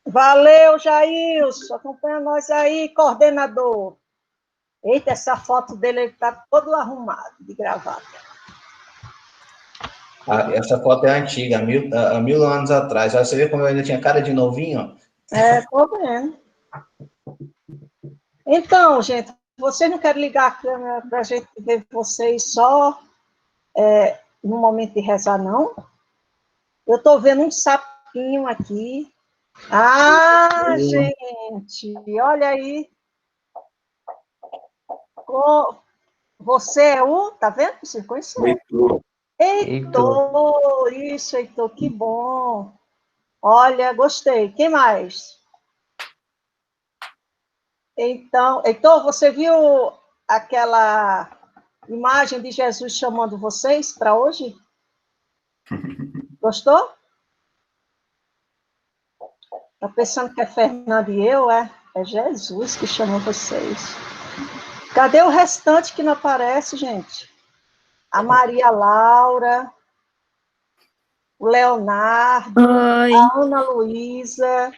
Valeu, Jailson. Acompanha nós aí, coordenador. Eita, essa foto dele, ele está todo arrumado de gravata. Essa foto é antiga, há 1000 anos atrás. Você vê como eu ainda tinha cara de novinho? Tô vendo. Então, gente, vocês não querem ligar a câmera para a gente ver vocês só no momento de rezar, não? Eu estou vendo um sapinho aqui. Ah, gente, olha aí. Você é o... Tá vendo? Você conheceu. Heitor, isso, Heitor, que bom. Olha, gostei. Quem mais? Então, Heitor, você viu aquela imagem de Jesus chamando vocês para hoje? Gostou? Tá pensando que é Fernando e eu? É Jesus que chamou vocês. Cadê o restante que não aparece, gente? A Maria Laura, o Leonardo, Oi. a Ana Luísa.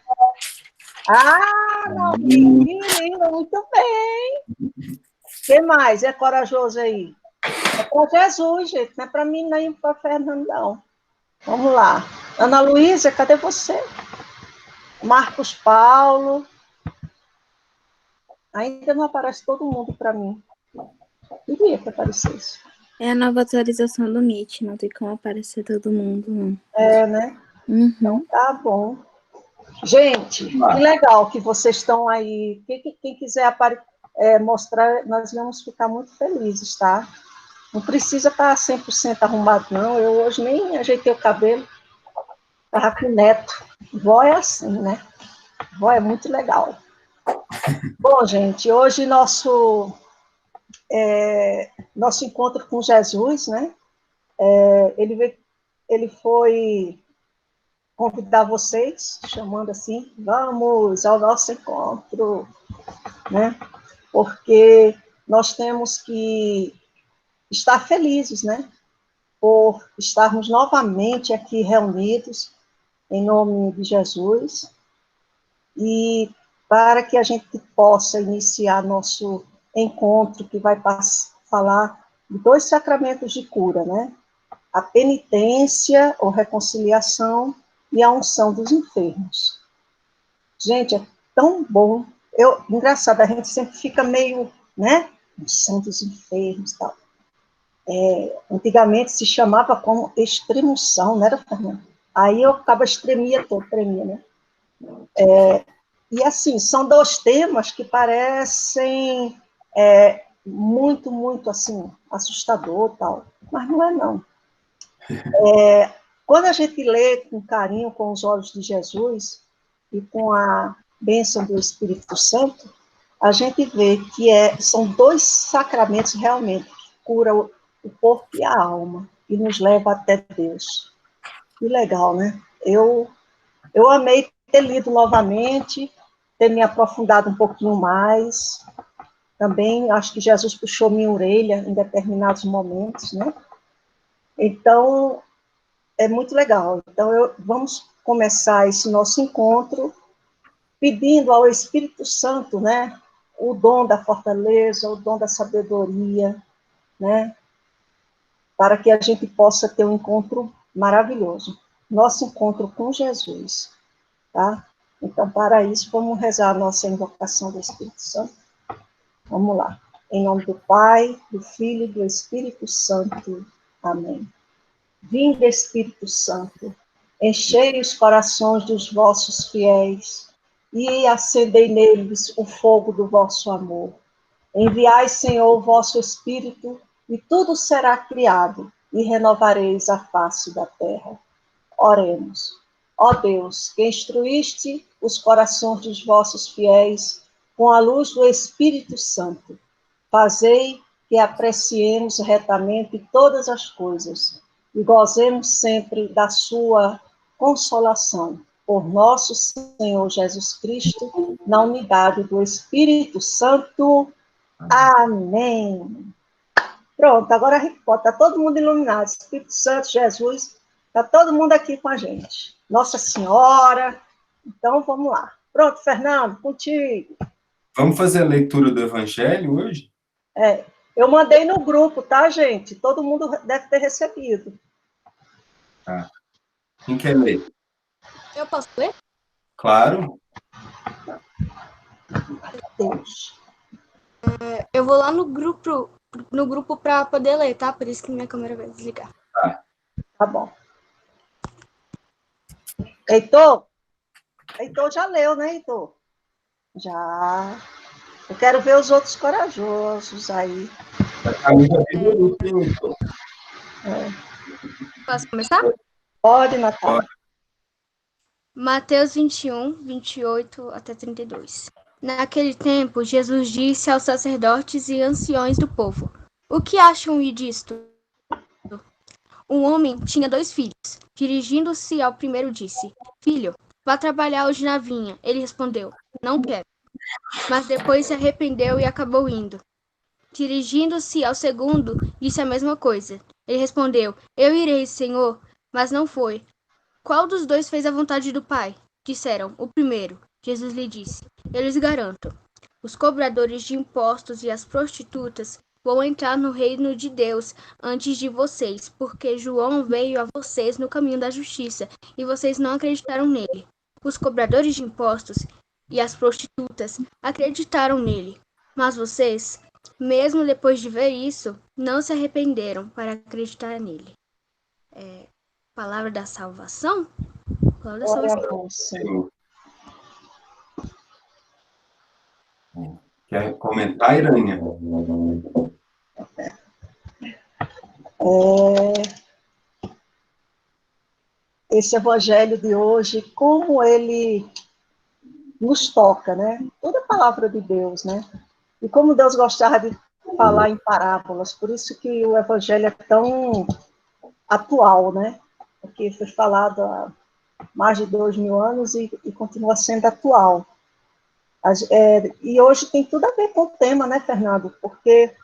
Ah, novinho, que lindo, muito bem. Quem mais é corajoso aí? É para Jesus, gente, não é para mim nem para Fernando, não. Vamos lá. Ana Luísa, cadê você? Marcos Paulo. Ainda não aparece todo mundo para mim. Queria que aparecesse. É a nova atualização do Meet, não tem como aparecer todo mundo, não. Né? Uhum. Então, tá bom. Gente, que legal que vocês estão aí. Quem quiser mostrar, nós vamos ficar muito felizes, tá? Não precisa estar 100% arrumado, não. Eu hoje nem ajeitei o cabelo. Estava com o neto. Vó é assim, né? Vó é muito legal. Bom, gente, hoje nosso encontro com Jesus, né? Ele foi convidar vocês, chamando assim, vamos ao nosso encontro, né? Porque nós temos que estar felizes, né? Por estarmos novamente aqui reunidos em nome de Jesus e para que a gente possa iniciar nosso encontro que vai falar de 2 sacramentos de cura, né? A penitência ou reconciliação e a unção dos enfermos. Gente, é tão bom. Engraçado, a gente sempre fica meio, né? Unção dos enfermos e tal. Antigamente se chamava como extremunção, não era, Fernando? Aí eu ficava tremia, né? E assim, são 2 temas que parecem muito, muito assim, assustador tal, mas não é não. Quando a gente lê com carinho, com os olhos de Jesus e com a bênção do Espírito Santo, a gente vê que são 2 sacramentos realmente que curam o corpo e a alma e nos leva até Deus. Que legal, né? Eu amei ter lido novamente, ter me aprofundado um pouquinho mais. Também acho que Jesus puxou minha orelha em determinados momentos, né? Então, é muito legal. Então, vamos começar esse nosso encontro pedindo ao Espírito Santo, né, o dom da fortaleza, o dom da sabedoria, né, para que a gente possa ter um encontro maravilhoso. Nosso encontro com Jesus, tá? Então, para isso, vamos rezar a nossa invocação do Espírito Santo. Vamos lá. Em nome do Pai, do Filho e do Espírito Santo. Amém. Vinde, Espírito Santo, enchei os corações dos vossos fiéis e acendei neles o fogo do vosso amor. Enviai, Senhor, o vosso Espírito, e tudo será criado, e renovareis a face da terra. Oremos. Ó Deus, que instruíste os corações dos vossos fiéis com a luz do Espírito Santo, fazei que apreciemos retamente todas as coisas e gozemos sempre da sua consolação. Por nosso Senhor Jesus Cristo, na unidade do Espírito Santo. Amém. Pronto, agora a gente pode, está todo mundo iluminado, Espírito Santo, Jesus, está todo mundo aqui com a gente. Nossa Senhora, Então, vamos lá. Pronto, Fernando, contigo. Vamos fazer a leitura do Evangelho hoje? Eu mandei no grupo, tá, gente? Todo mundo deve ter recebido. Tá. Quem quer ler? Eu posso ler? Claro. Deus. Eu vou lá no grupo para poder ler, tá? Por isso que minha câmera vai desligar. Tá bom. Heitor já leu, né, Heitor? Já. Eu quero ver os outros corajosos aí. A minha vida não tem. Posso começar? Pode, Natália. Mateus 21, 28 até 32. Naquele tempo, Jesus disse aos sacerdotes e anciões do povo: O que acham disto? Um homem tinha 2 filhos. Dirigindo-se ao primeiro, disse: Filho, vá trabalhar hoje na vinha. Ele respondeu: Não quero. Mas depois se arrependeu e acabou indo. Dirigindo-se ao segundo, disse a mesma coisa. Ele respondeu: Eu irei, Senhor. Mas não foi. Qual dos 2 fez a vontade do Pai? Disseram: O primeiro. Jesus lhe disse: Eu lhes garanto, os cobradores de impostos e as prostitutas vão entrar no reino de Deus antes de vocês, porque João veio a vocês no caminho da justiça, e vocês não acreditaram nele. Os cobradores de impostos e as prostitutas acreditaram nele, mas vocês, mesmo depois de ver isso, não se arrependeram para acreditar nele. Palavra da salvação? Palavra da Glória salvação. a Deus, Senhor. Quer comentar, Irânia? Esse evangelho de hoje, como ele nos toca, né? Toda a palavra de Deus, né? E como Deus gostava de falar em parábolas, por isso que o evangelho é tão atual, né? Porque foi falado há mais de 2000 anos e continua sendo atual. E hoje tem tudo a ver com o tema, né, Fernando? Porque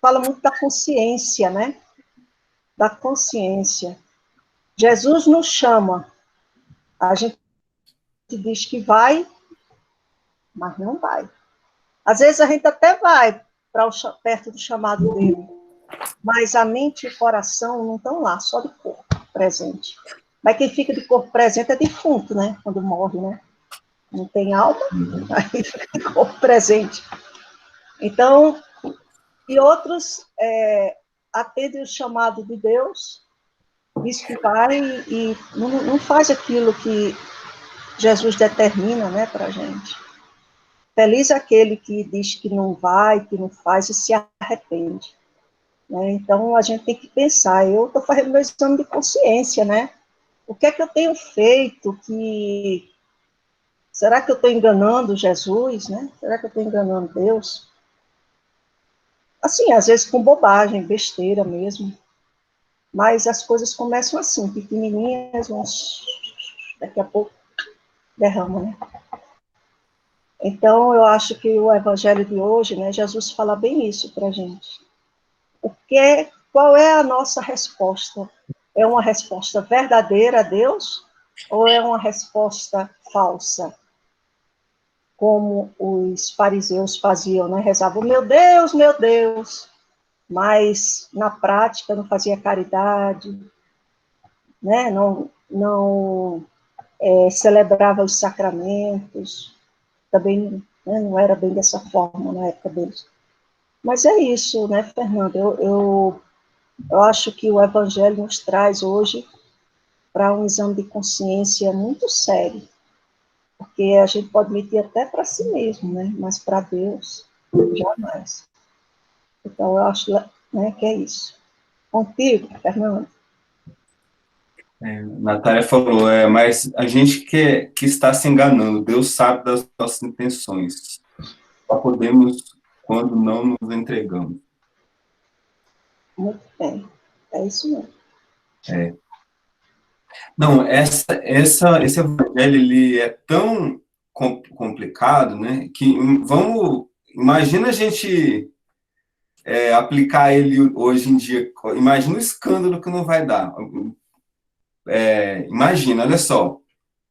fala muito da consciência, né? Da consciência. Jesus nos chama. A gente diz que vai, mas não vai. Às vezes a gente até vai perto do chamado dele, mas a mente e o coração não estão lá, só de corpo presente. Mas quem fica de corpo presente é defunto, né? Quando morre, né? Não tem alma, aí fica de corpo presente. Então, e outros atendem o chamado de Deus, diz que vai e não faz aquilo que Jesus determina, né, para a gente. Feliz aquele que diz que não vai, que não faz e se arrepende. Né? Então, a gente tem que pensar, eu estou fazendo meu exame de consciência, né? O que é que eu tenho feito que... Será que eu estou enganando Jesus, né? Será que eu estou enganando Deus? Assim, às vezes com bobagem, besteira mesmo. Mas as coisas começam assim, pequenininhas, daqui a pouco derrama, né? Então, eu acho que o evangelho de hoje, né, Jesus fala bem isso para a gente. Qual é a nossa resposta? É uma resposta verdadeira a Deus ou é uma resposta falsa? Como os fariseus faziam, né? Rezavam, meu Deus, mas na prática não fazia caridade, né? Não celebrava os sacramentos, também, né, não era bem dessa forma na época deles. Mas é isso, né, Fernanda? Eu acho que o Evangelho nos traz hoje para um exame de consciência muito sério, porque a gente pode mentir até para si mesmo, né? Mas para Deus, jamais. Então, eu acho, né, que é isso. Contigo, Fernanda. Natália falou, mas a gente que está se enganando, Deus sabe das nossas intenções. Só podemos quando não nos entregamos. Muito bem. É isso mesmo. Não, esse evangelho, ele é tão complicado, né, que imagina a gente aplicar ele hoje em dia, imagina o escândalo que não vai dar. Imagina, olha só,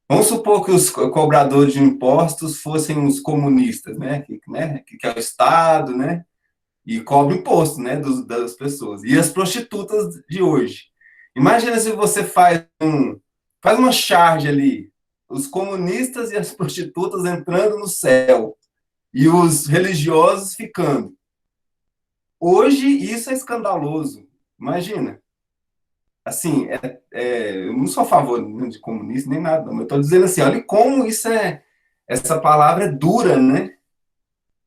Vamos supor que os cobradores de impostos fossem os comunistas, né? Que é o Estado, né? E cobra imposto, né? Das pessoas. E as prostitutas de hoje. Imagina se você faz uma charge ali, os comunistas e as prostitutas entrando no céu e os religiosos ficando. Hoje isso é escandaloso. Imagina. Assim, eu não sou a favor de comunista nem nada, mas eu estou dizendo assim, olha como essa palavra é dura, né?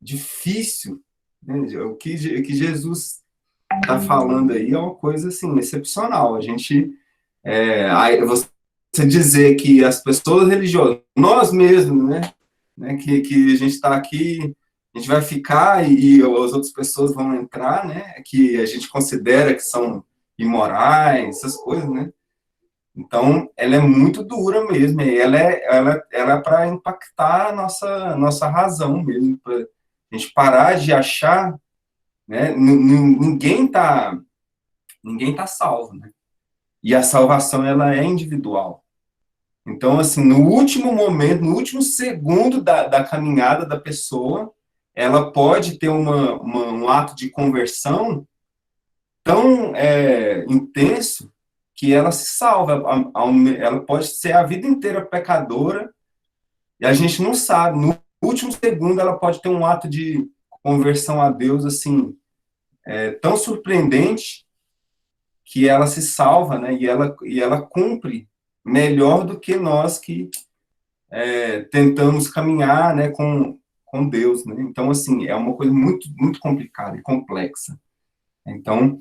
Difícil. Né? O que Jesus está falando aí é uma coisa assim excepcional. A gente, você dizer que as pessoas religiosas, nós mesmos, né, que a gente está aqui, a gente vai ficar e as outras pessoas vão entrar, né, que a gente considera que são imorais, essas coisas, né? Então, ela é muito dura mesmo, e ela é para impactar a nossa razão mesmo, para a gente parar de achar, né, ninguém tá salvo, né? E a salvação, ela é individual. Então, assim, no último momento, no último segundo da caminhada da pessoa, ela pode ter um ato de conversão tão intenso que ela se salva. Ela pode ser a vida inteira pecadora e a gente não sabe. No último segundo, ela pode ter um ato de conversão a Deus, assim, tão surpreendente que ela se salva, né? E ela cumpre melhor do que nós que tentamos caminhar, né, com Deus, né? Então, assim, é uma coisa muito, muito complicada e complexa. Então,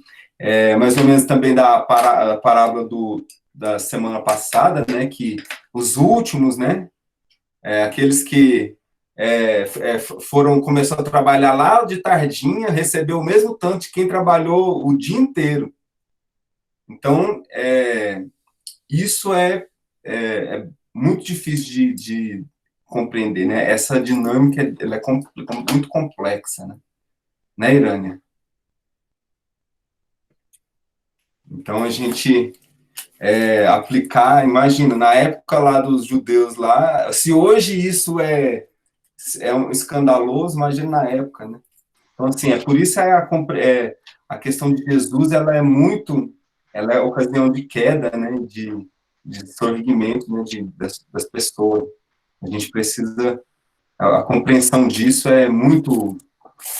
mais ou menos também da parábola da semana passada, né, que os últimos, né, aqueles que começou a trabalhar lá de tardinha, recebeu o mesmo tanto de quem trabalhou o dia inteiro. Então, isso é muito difícil de compreender, né? Essa dinâmica ela é muito complexa, né, Irânia? Então, a gente aplicar, imagina, na época lá dos judeus lá, se hoje isso é um escandaloso, imagina na época, né? Então, assim, por isso a questão de Jesus, ela é ocasião de queda, né, de sorrimento, né, das pessoas. A gente precisa, a compreensão disso é muito,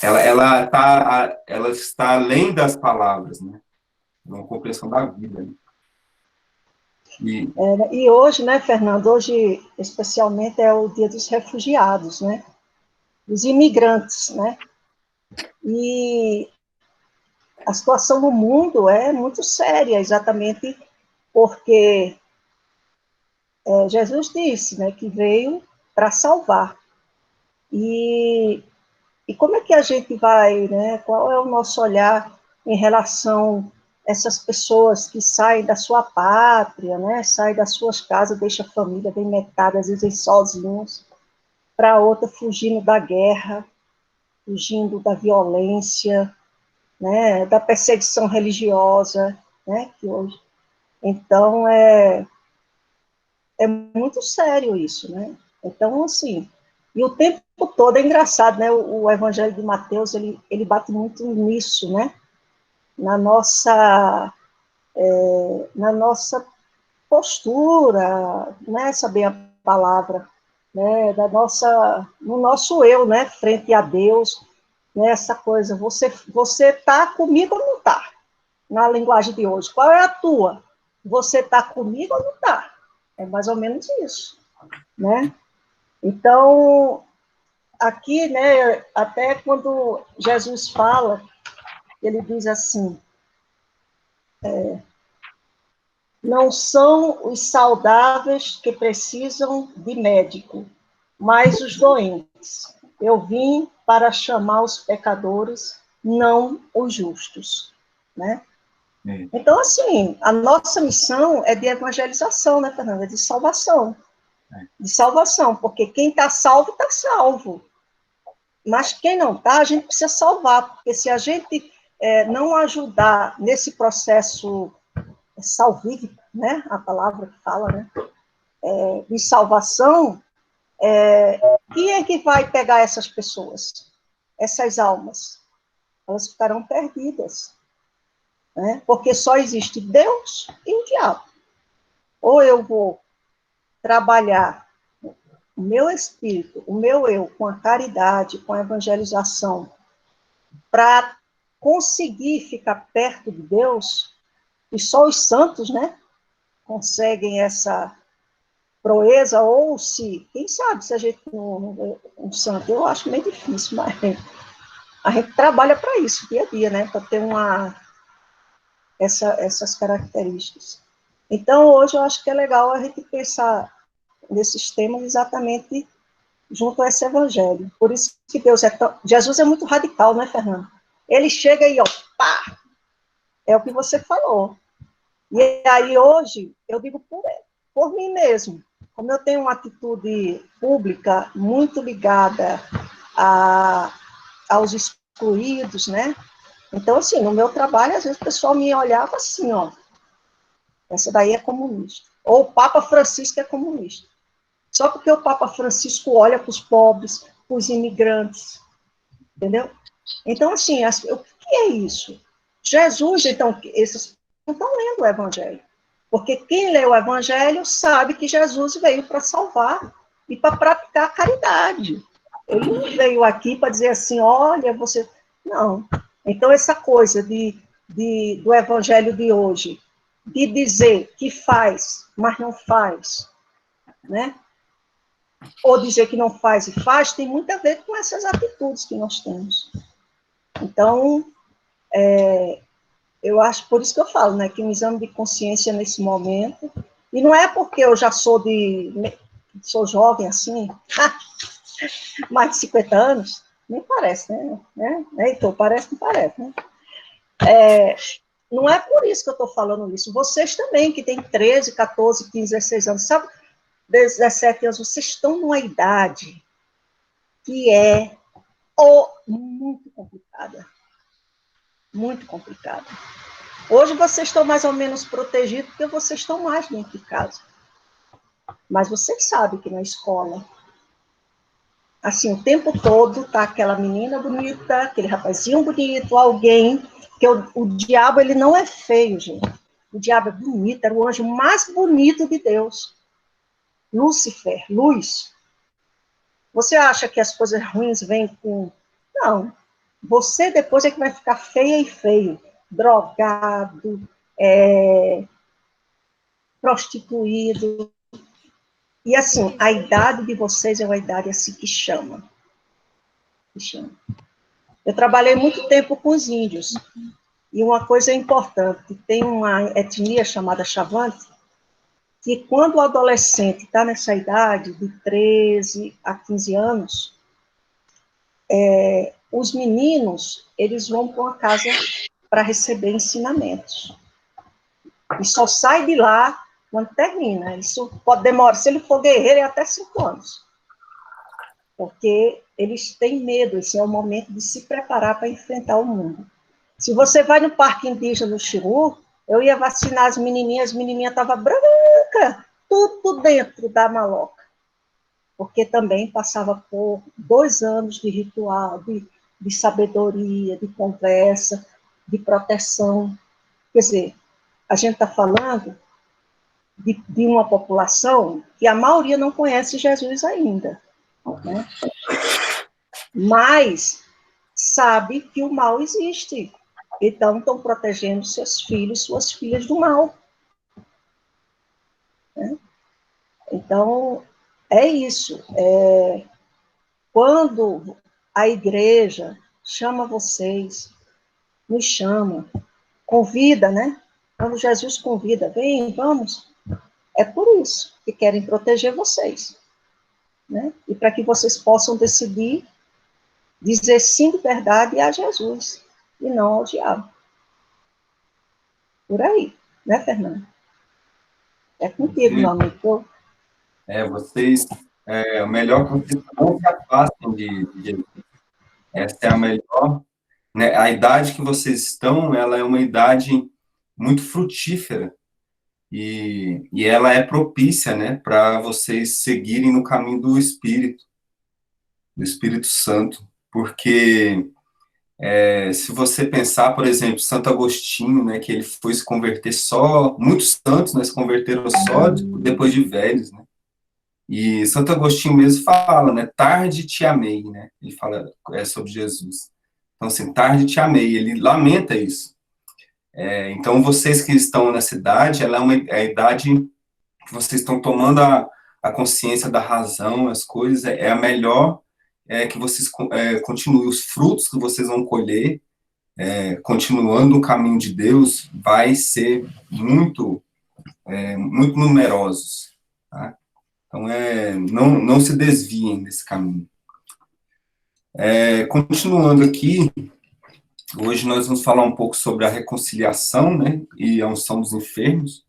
ela está além das palavras, né? É uma compreensão da vida, né? E hoje, né, Fernando, hoje especialmente é o Dia dos Refugiados, né, dos imigrantes, né, e a situação no mundo é muito séria, exatamente porque Jesus disse, né, que veio para salvar. E como é que a gente vai, né, qual é o nosso olhar em relação a essas pessoas que saem da sua pátria, né, saem das suas casas, deixam a família bem metade, às vezes sozinhos, para outra fugindo da guerra, fugindo da violência, né, da perseguição religiosa, né, que hoje. Então, é muito sério isso, né? Então, assim, e o tempo todo é engraçado, né? O Evangelho de Mateus, ele bate muito nisso, né? Na nossa postura, né? Saber a palavra, né? No nosso eu, né? Frente a Deus, né? Essa coisa, você tá comigo ou não tá? Na linguagem de hoje, qual é a tua? Você tá comigo ou não tá? É mais ou menos isso, né? Então, aqui, né, até quando Jesus fala, ele diz assim, não são os saudáveis que precisam de médico, mas os doentes. Eu vim para chamar os pecadores, não os justos, né? Então, assim, a nossa missão é de evangelização, né, Fernanda? De salvação. De salvação, porque quem está salvo, está salvo. Mas quem não está, a gente precisa salvar, porque se a gente não ajudar nesse processo salvífico, né, a palavra que fala, né, de salvação, quem é que vai pegar essas pessoas, essas almas? Elas ficarão perdidas, né? Porque só existe Deus e o diabo. Ou eu vou trabalhar o meu espírito, o meu eu, com a caridade, com a evangelização, para conseguir ficar perto de Deus, e só os santos, né, conseguem essa proeza, ou se, quem sabe, se a gente não vê um santo, eu acho meio difícil, mas a gente trabalha para isso, dia a dia, né, para ter essas características. Então, hoje eu acho que é legal a gente pensar nesses temas exatamente junto a esse evangelho. Por isso que Jesus é muito radical, né, Fernando? Ele chega e, ó, pá, é o que você falou. E aí, hoje, eu digo por mim mesmo, como eu tenho uma atitude pública muito ligada aos excluídos, né? Então, assim, no meu trabalho, às vezes o pessoal me olhava assim, ó, essa daí é comunista. Ou o Papa Francisco é comunista. Só porque o Papa Francisco olha para os pobres, para os imigrantes, entendeu? Então, assim, o que é isso? Jesus, então, esses não estão lendo o Evangelho. Porque quem lê o Evangelho sabe que Jesus veio para salvar e para praticar a caridade. Ele não veio aqui para dizer assim, olha, você... Não. Então, essa coisa do Evangelho de hoje, de dizer que faz, mas não faz, né? Ou dizer que não faz e faz, tem muito a ver com essas atitudes que nós temos. Então, eu acho, por isso que eu falo, né, que um exame de consciência nesse momento, e não é porque eu já sou jovem assim, mais de 50 anos, nem parece, né? Então, parece que parece, né? Não é por isso que eu estou falando isso. Vocês também, que têm 13, 14, 15, 16 anos, sabe, 17 anos, vocês estão numa idade que é muito complicada. Muito complicada. Hoje vocês estão mais ou menos protegidos porque vocês estão mais dentro de casa. Mas vocês sabem que na escola, assim, o tempo todo tá aquela menina bonita, aquele rapazinho bonito, alguém, que o diabo, ele não é feio, gente. O diabo é bonito, era o anjo mais bonito de Deus. Lúcifer, luz. Você acha que as coisas ruins vêm com... Não. Você depois é que vai ficar feia e feio. Drogado, prostituído. E assim, a idade de vocês é uma idade assim que chama. Eu trabalhei muito tempo com os índios. E uma coisa importante, tem uma etnia chamada Chavante, que quando o adolescente está nessa idade, de 13 a 15 anos, os meninos, eles vão para uma casa para receber ensinamentos. E só sai de lá quando termina. Isso pode demorar, se ele for guerreiro, é até 5 anos. Porque eles têm medo, esse é o momento de se preparar para enfrentar o mundo. Se você vai no Parque Indígena do Xiru, eu ia vacinar as menininhas estavam brancas, tudo dentro da maloca. Porque também passava por 2 anos de ritual, de sabedoria, de conversa, de proteção. Quer dizer, a gente está falando de uma população que a maioria não conhece Jesus ainda, né? Mas sabe que o mal existe. Então, estão protegendo seus filhos, suas filhas do mal. Né? Então, é isso. Quando a igreja chama vocês, nos chama, convida, né? Quando Jesus convida, vem, vamos, é por isso que querem proteger vocês, né? E para que vocês possam decidir dizer sim de verdade a Jesus e não ao diabo. Por aí, né, Fernando? É contigo, meu amigo. Vocês, o melhor que vocês não se afastem de Jesus. Essa é a melhor, né? A idade que vocês estão, ela é uma idade muito frutífera. e ela é propícia, né, para vocês seguirem no caminho do Espírito Santo, porque se você pensar, por exemplo, Santo Agostinho, né, que ele foi se converter só, muitos santos, né, se converteram só depois de velhos, né, e Santo Agostinho mesmo fala, né, tarde te amei, né, ele fala sobre Jesus. Então, assim, tarde te amei, ele lamenta isso. Então, vocês que estão nessa idade, ela é a idade que vocês estão tomando a consciência da razão, as coisas, é a melhor que vocês continuem. Os frutos que vocês vão colher, continuando o caminho de Deus, vai ser muito, muito numerosos, tá? Então, não se desviem desse caminho. Continuando aqui, hoje nós vamos falar um pouco sobre a reconciliação, né, e a unção dos enfermos.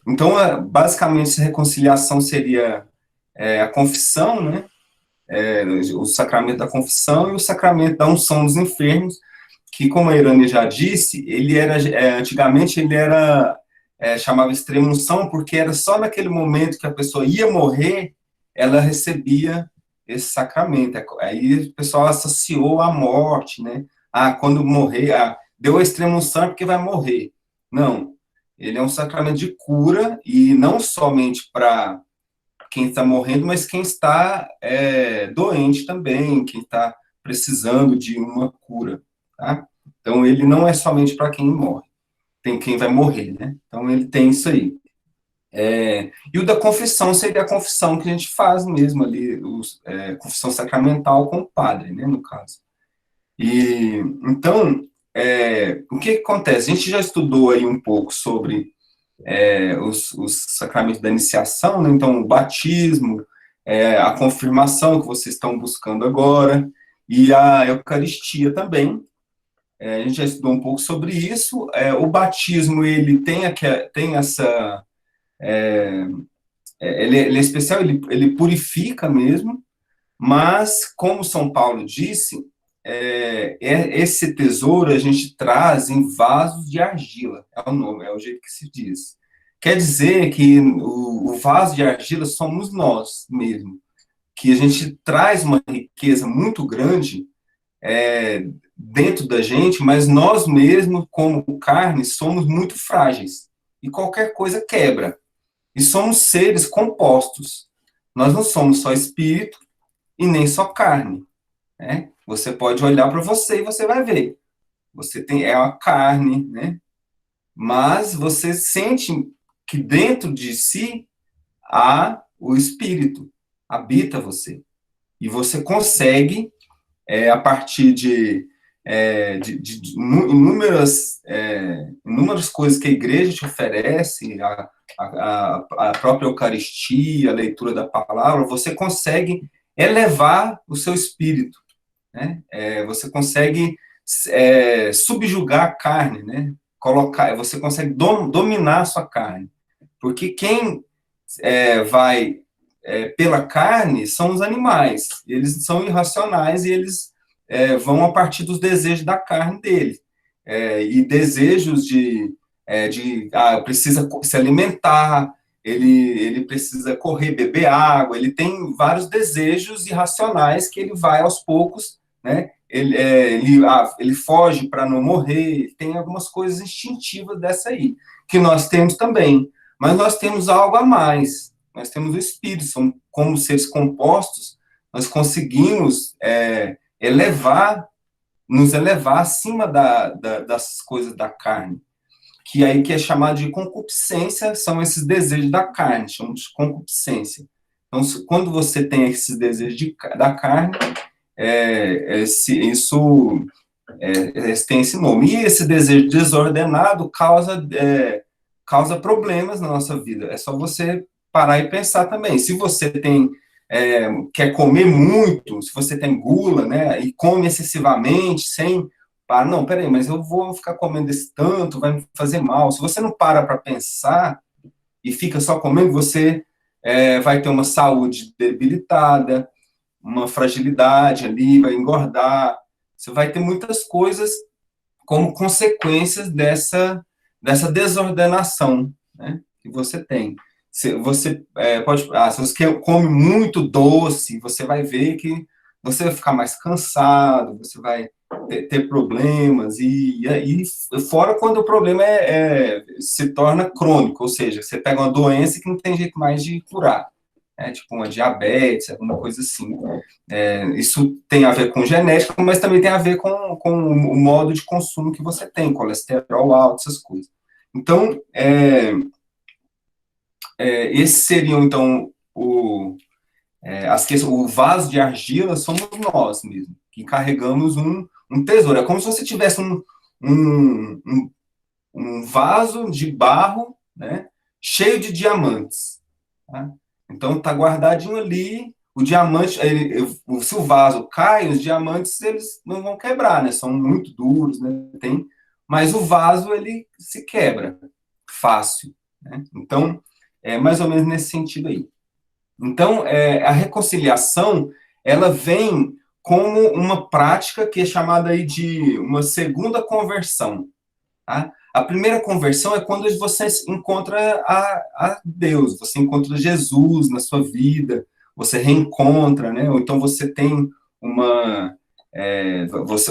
Então, basicamente, essa reconciliação seria a confissão, né, o sacramento da confissão e o sacramento da unção dos enfermos, que, como a Irânia já disse, ele era, antigamente, ele era, chamava extrema unção, porque era só naquele momento que a pessoa ia morrer, ela recebia esse sacramento. Aí o pessoal associou a morte, né? Quando morrer, deu a extrema unção porque vai morrer. Não, ele é um sacramento de cura, e não somente para quem está morrendo, mas quem está doente também, quem está precisando de uma cura, tá? Então, ele não é somente para quem morre, tem quem vai morrer, né? Então, ele tem isso aí. E o da confissão seria a confissão que a gente faz mesmo ali, confissão sacramental com o padre, né, no caso. E, então, o que acontece? A gente já estudou aí um pouco sobre os sacramentos da iniciação, né? Então, o batismo, a confirmação que vocês estão buscando agora, e a Eucaristia também. A gente já estudou um pouco sobre isso. O batismo, ele tem essa... ele é especial, ele purifica mesmo, mas, como São Paulo disse, esse tesouro a gente traz em vasos de argila, é o nome, é o jeito que se diz. Quer dizer que o vaso de argila somos nós mesmo, que a gente traz uma riqueza muito grande dentro da gente, mas nós mesmos, como carne, somos muito frágeis, e qualquer coisa quebra. E somos seres compostos. Nós não somos só espírito e nem só carne, né? Você pode olhar para você e você vai ver. Você é uma carne, né? Mas você sente que dentro de si há o espírito, habita você. E você consegue, a partir de inúmeras coisas que a igreja te oferece, a própria Eucaristia, a leitura da palavra, você consegue elevar o seu espírito, né? Você consegue subjugar a carne, né? Você consegue dominar a sua carne, porque quem vai pela carne são os animais, eles são irracionais e eles vão a partir dos desejos da carne dele, e desejos precisa se alimentar, ele precisa correr, beber água, ele tem vários desejos irracionais que ele vai aos poucos, né? Ele foge para não morrer, tem algumas coisas instintivas dessa aí, que nós temos também, mas nós temos algo a mais, nós temos o espírito, somos como seres compostos, nós conseguimos nos elevar acima das coisas da carne, que é chamado de concupiscência, são esses desejos da carne, chamamos de concupiscência. Então, quando você tem esses desejos da carne, isso tem esse nome. E esse desejo desordenado causa problemas na nossa vida. É só você parar e pensar também. Se você quer comer muito, se você tem gula, né, e come excessivamente, não, peraí, mas eu vou ficar comendo esse tanto, vai me fazer mal. Se você não para pensar e fica só comendo, você vai ter uma saúde debilitada, uma fragilidade ali, vai engordar. Você vai ter muitas coisas como consequências dessa desordenação, né, que você tem. Se você se você come muito doce, você vai ver que você vai ficar mais cansado, você vai ter problemas, e fora quando o problema se torna crônico, ou seja, você pega uma doença que não tem jeito mais de curar, né, tipo uma diabetes, alguma coisa assim. Isso tem a ver com genética, mas também tem a ver com o modo de consumo que você tem, colesterol alto, essas coisas. Então, esses seriam, então, o vaso de argila somos nós mesmo, que carregamos um tesouro. É como se você tivesse um vaso de barro, né, cheio de diamantes. Tá? Então, está guardadinho ali. O diamante, se o vaso cai, os diamantes eles não vão quebrar, né? São muito duros, né? Mas o vaso ele se quebra fácil, né? Então, é mais ou menos nesse sentido aí. Então, a reconciliação, ela vem como uma prática que é chamada aí de uma segunda conversão. Tá? A primeira conversão é quando você encontra a Deus, você encontra Jesus na sua vida, você reencontra, né? Ou então você tem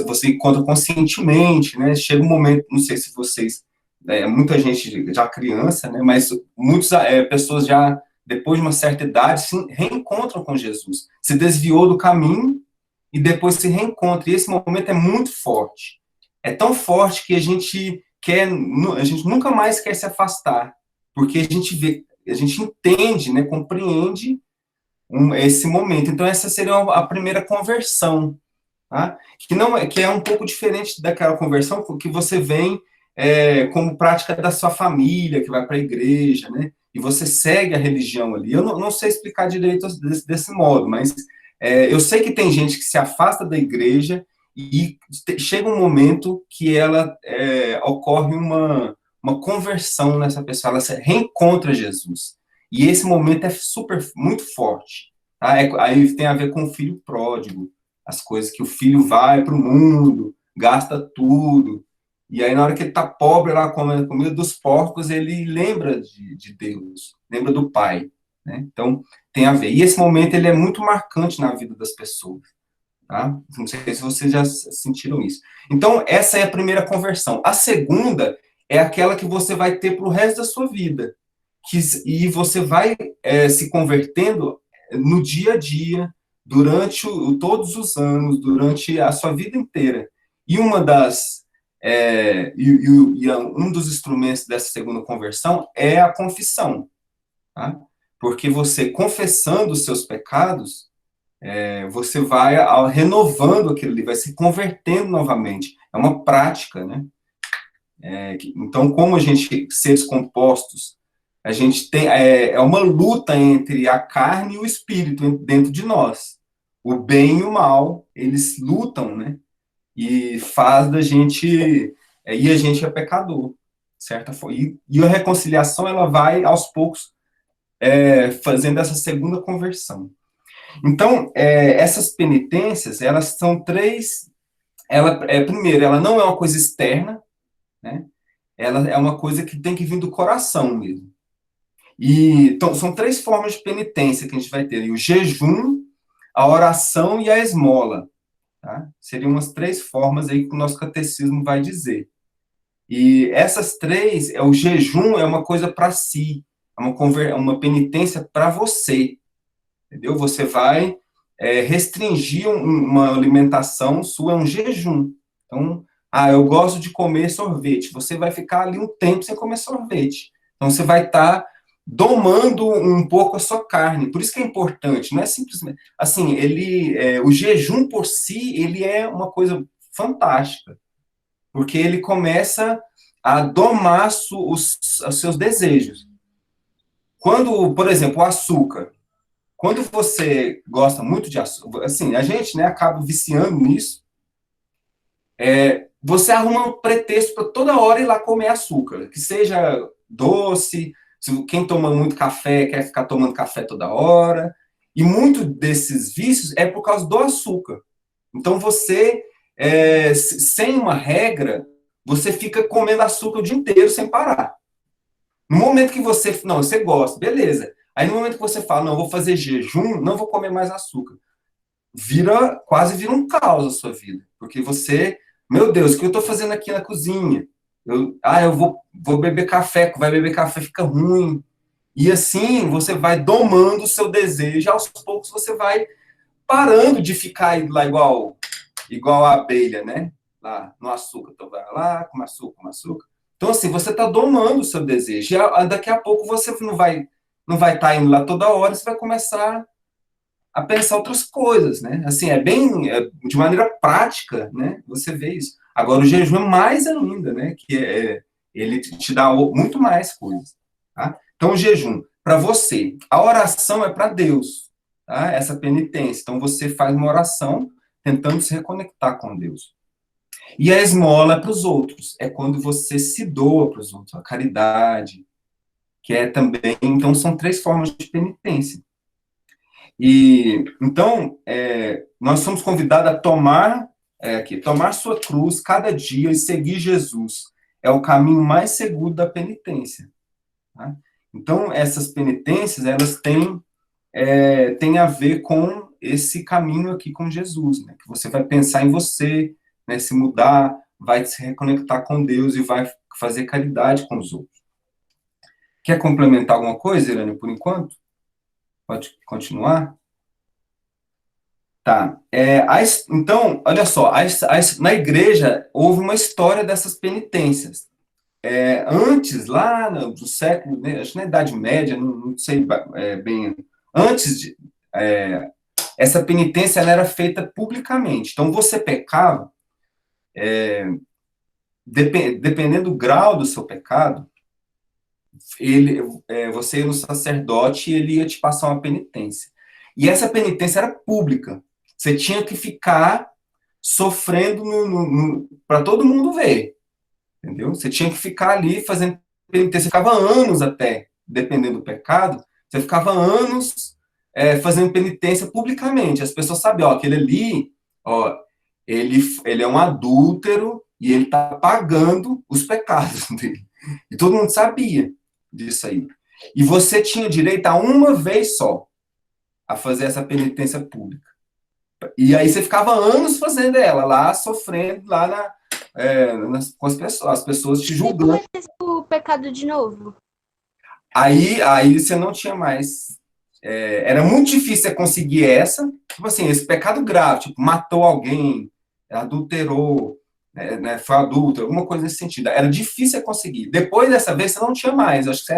você encontra conscientemente, né? Chega um momento, não sei se vocês, muita gente já criança, né? Mas muitas pessoas já, depois de uma certa idade, se reencontram com Jesus. Se desviou do caminho e depois se reencontra. E esse momento é muito forte. É tão forte que a gente nunca mais quer se afastar, porque a gente entende, né, compreende esse momento. Então, essa seria a primeira conversão, tá? Que é um pouco diferente daquela conversão que você vem como prática da sua família, que vai para a igreja, né? E você segue a religião ali. Eu não sei explicar direito desse modo, mas eu sei que tem gente que se afasta da igreja e chega um momento que ocorre uma conversão nessa pessoa, ela se reencontra Jesus. E esse momento é muito forte. Tá? Aí tem a ver com o filho pródigo, as coisas que o filho vai para o mundo, gasta tudo, e aí na hora que ele está pobre lá comendo comida dos porcos, ele lembra de Deus, lembra do Pai. Né? Então, tem a ver. E esse momento ele é muito marcante na vida das pessoas. Tá? Não sei se vocês já sentiram isso. Então, essa é a primeira conversão. A segunda é aquela que você vai ter para o resto da sua vida. E você vai se convertendo no dia a dia, durante todos os anos, durante a sua vida inteira. E um dos instrumentos dessa segunda conversão é a confissão. Tá? Porque você, confessando os seus pecados, você vai renovando aquilo ali, vai se convertendo novamente. É uma prática, né? Então, como a gente, seres compostos, a gente tem uma luta entre a carne e o espírito dentro de nós. O bem e o mal, eles lutam, né? E faz da gente... e a gente é pecador, certa forma. E a reconciliação, ela vai, aos poucos, fazendo essa segunda conversão. Então, essas penitências, elas são três... primeiro, ela não é uma coisa externa, né? Ela é uma coisa que tem que vir do coração mesmo. Então, são três formas de penitência que a gente vai ter. O jejum, a oração e a esmola. Tá? Seriam umas três formas aí que o nosso catecismo vai dizer. E essas três, o jejum é uma coisa para si, é uma penitência para você. Entendeu? Você vai restringir uma alimentação sua, é um jejum. Então, eu gosto de comer sorvete. Você vai ficar ali um tempo sem comer sorvete. Então, você vai estar domando um pouco a sua carne. Por isso que é importante, não é simplesmente... Assim, o jejum por si, ele é uma coisa fantástica, porque ele começa a domar os seus desejos. Quando, por exemplo, o açúcar, quando você gosta muito de açúcar, assim, a gente, né, acaba viciando nisso, você arruma um pretexto para toda hora ir lá comer açúcar, que seja doce. Quem toma muito café quer ficar tomando café toda hora. E muito desses vícios é por causa do açúcar. Então, você, sem uma regra, você fica comendo açúcar o dia inteiro sem parar. No momento que você, não, você gosta, beleza. Aí no momento que você fala, não, vou fazer jejum, não vou comer mais açúcar. Quase vira um caos a sua vida. Porque você, meu Deus, o que eu estou fazendo aqui na cozinha? Eu vou beber café, vai beber café, fica ruim. E assim, você vai domando o seu desejo, aos poucos você vai parando de ficar lá igual a abelha, né? Lá no açúcar. Então vai lá, com açúcar. Então assim, você está domando o seu desejo. E daqui a pouco você não vai estar indo lá toda hora, você vai começar a pensar outras coisas, né? Assim, de maneira prática, né? Você vê isso. Agora, o jejum é mais ainda, né? Ele te dá muito mais coisas, tá? Então, o jejum, para você, a oração é para Deus, tá? Essa penitência. Então, você faz uma oração tentando se reconectar com Deus. E a esmola é para os outros. É quando você se doa para os outros, a caridade, que é também... Então, são 3 formas de penitência. E, então, nós somos convidados a tomar sua cruz cada dia e seguir Jesus. É o caminho mais seguro da penitência. Tá? Então, essas penitências, elas têm a ver com esse caminho aqui com Jesus, né? Que você vai pensar em você, né? Se mudar, vai se reconectar com Deus e vai fazer caridade com os outros. Quer complementar alguma coisa, Irane, por enquanto? Pode continuar? Tá. Então, olha só, na igreja houve uma história dessas penitências. Antes, lá do século, né, acho que na Idade Média, não sei bem, antes essa penitência ela era feita publicamente. Então, você pecava, dependendo do grau do seu pecado, você ia no sacerdote e ele ia te passar uma penitência. E essa penitência era pública. Você tinha que ficar sofrendo para todo mundo ver. Entendeu? Você tinha que ficar ali fazendo penitência. Você ficava anos até, dependendo do pecado, você ficava anos fazendo penitência publicamente. As pessoas sabiam, ó, aquele ali, ó, ele é um adúltero e ele está pagando os pecados dele. E todo mundo sabia disso aí. E você tinha direito a uma vez só a fazer essa penitência pública. E aí você ficava anos fazendo ela lá, sofrendo lá com as pessoas te julgando. O pecado de novo. Aí você não tinha mais. Era muito difícil você conseguir tipo assim, esse pecado grave, tipo, matou alguém, adulterou, né, foi adulto, alguma coisa nesse sentido. Era difícil você conseguir. Depois dessa vez você não tinha mais. Acho que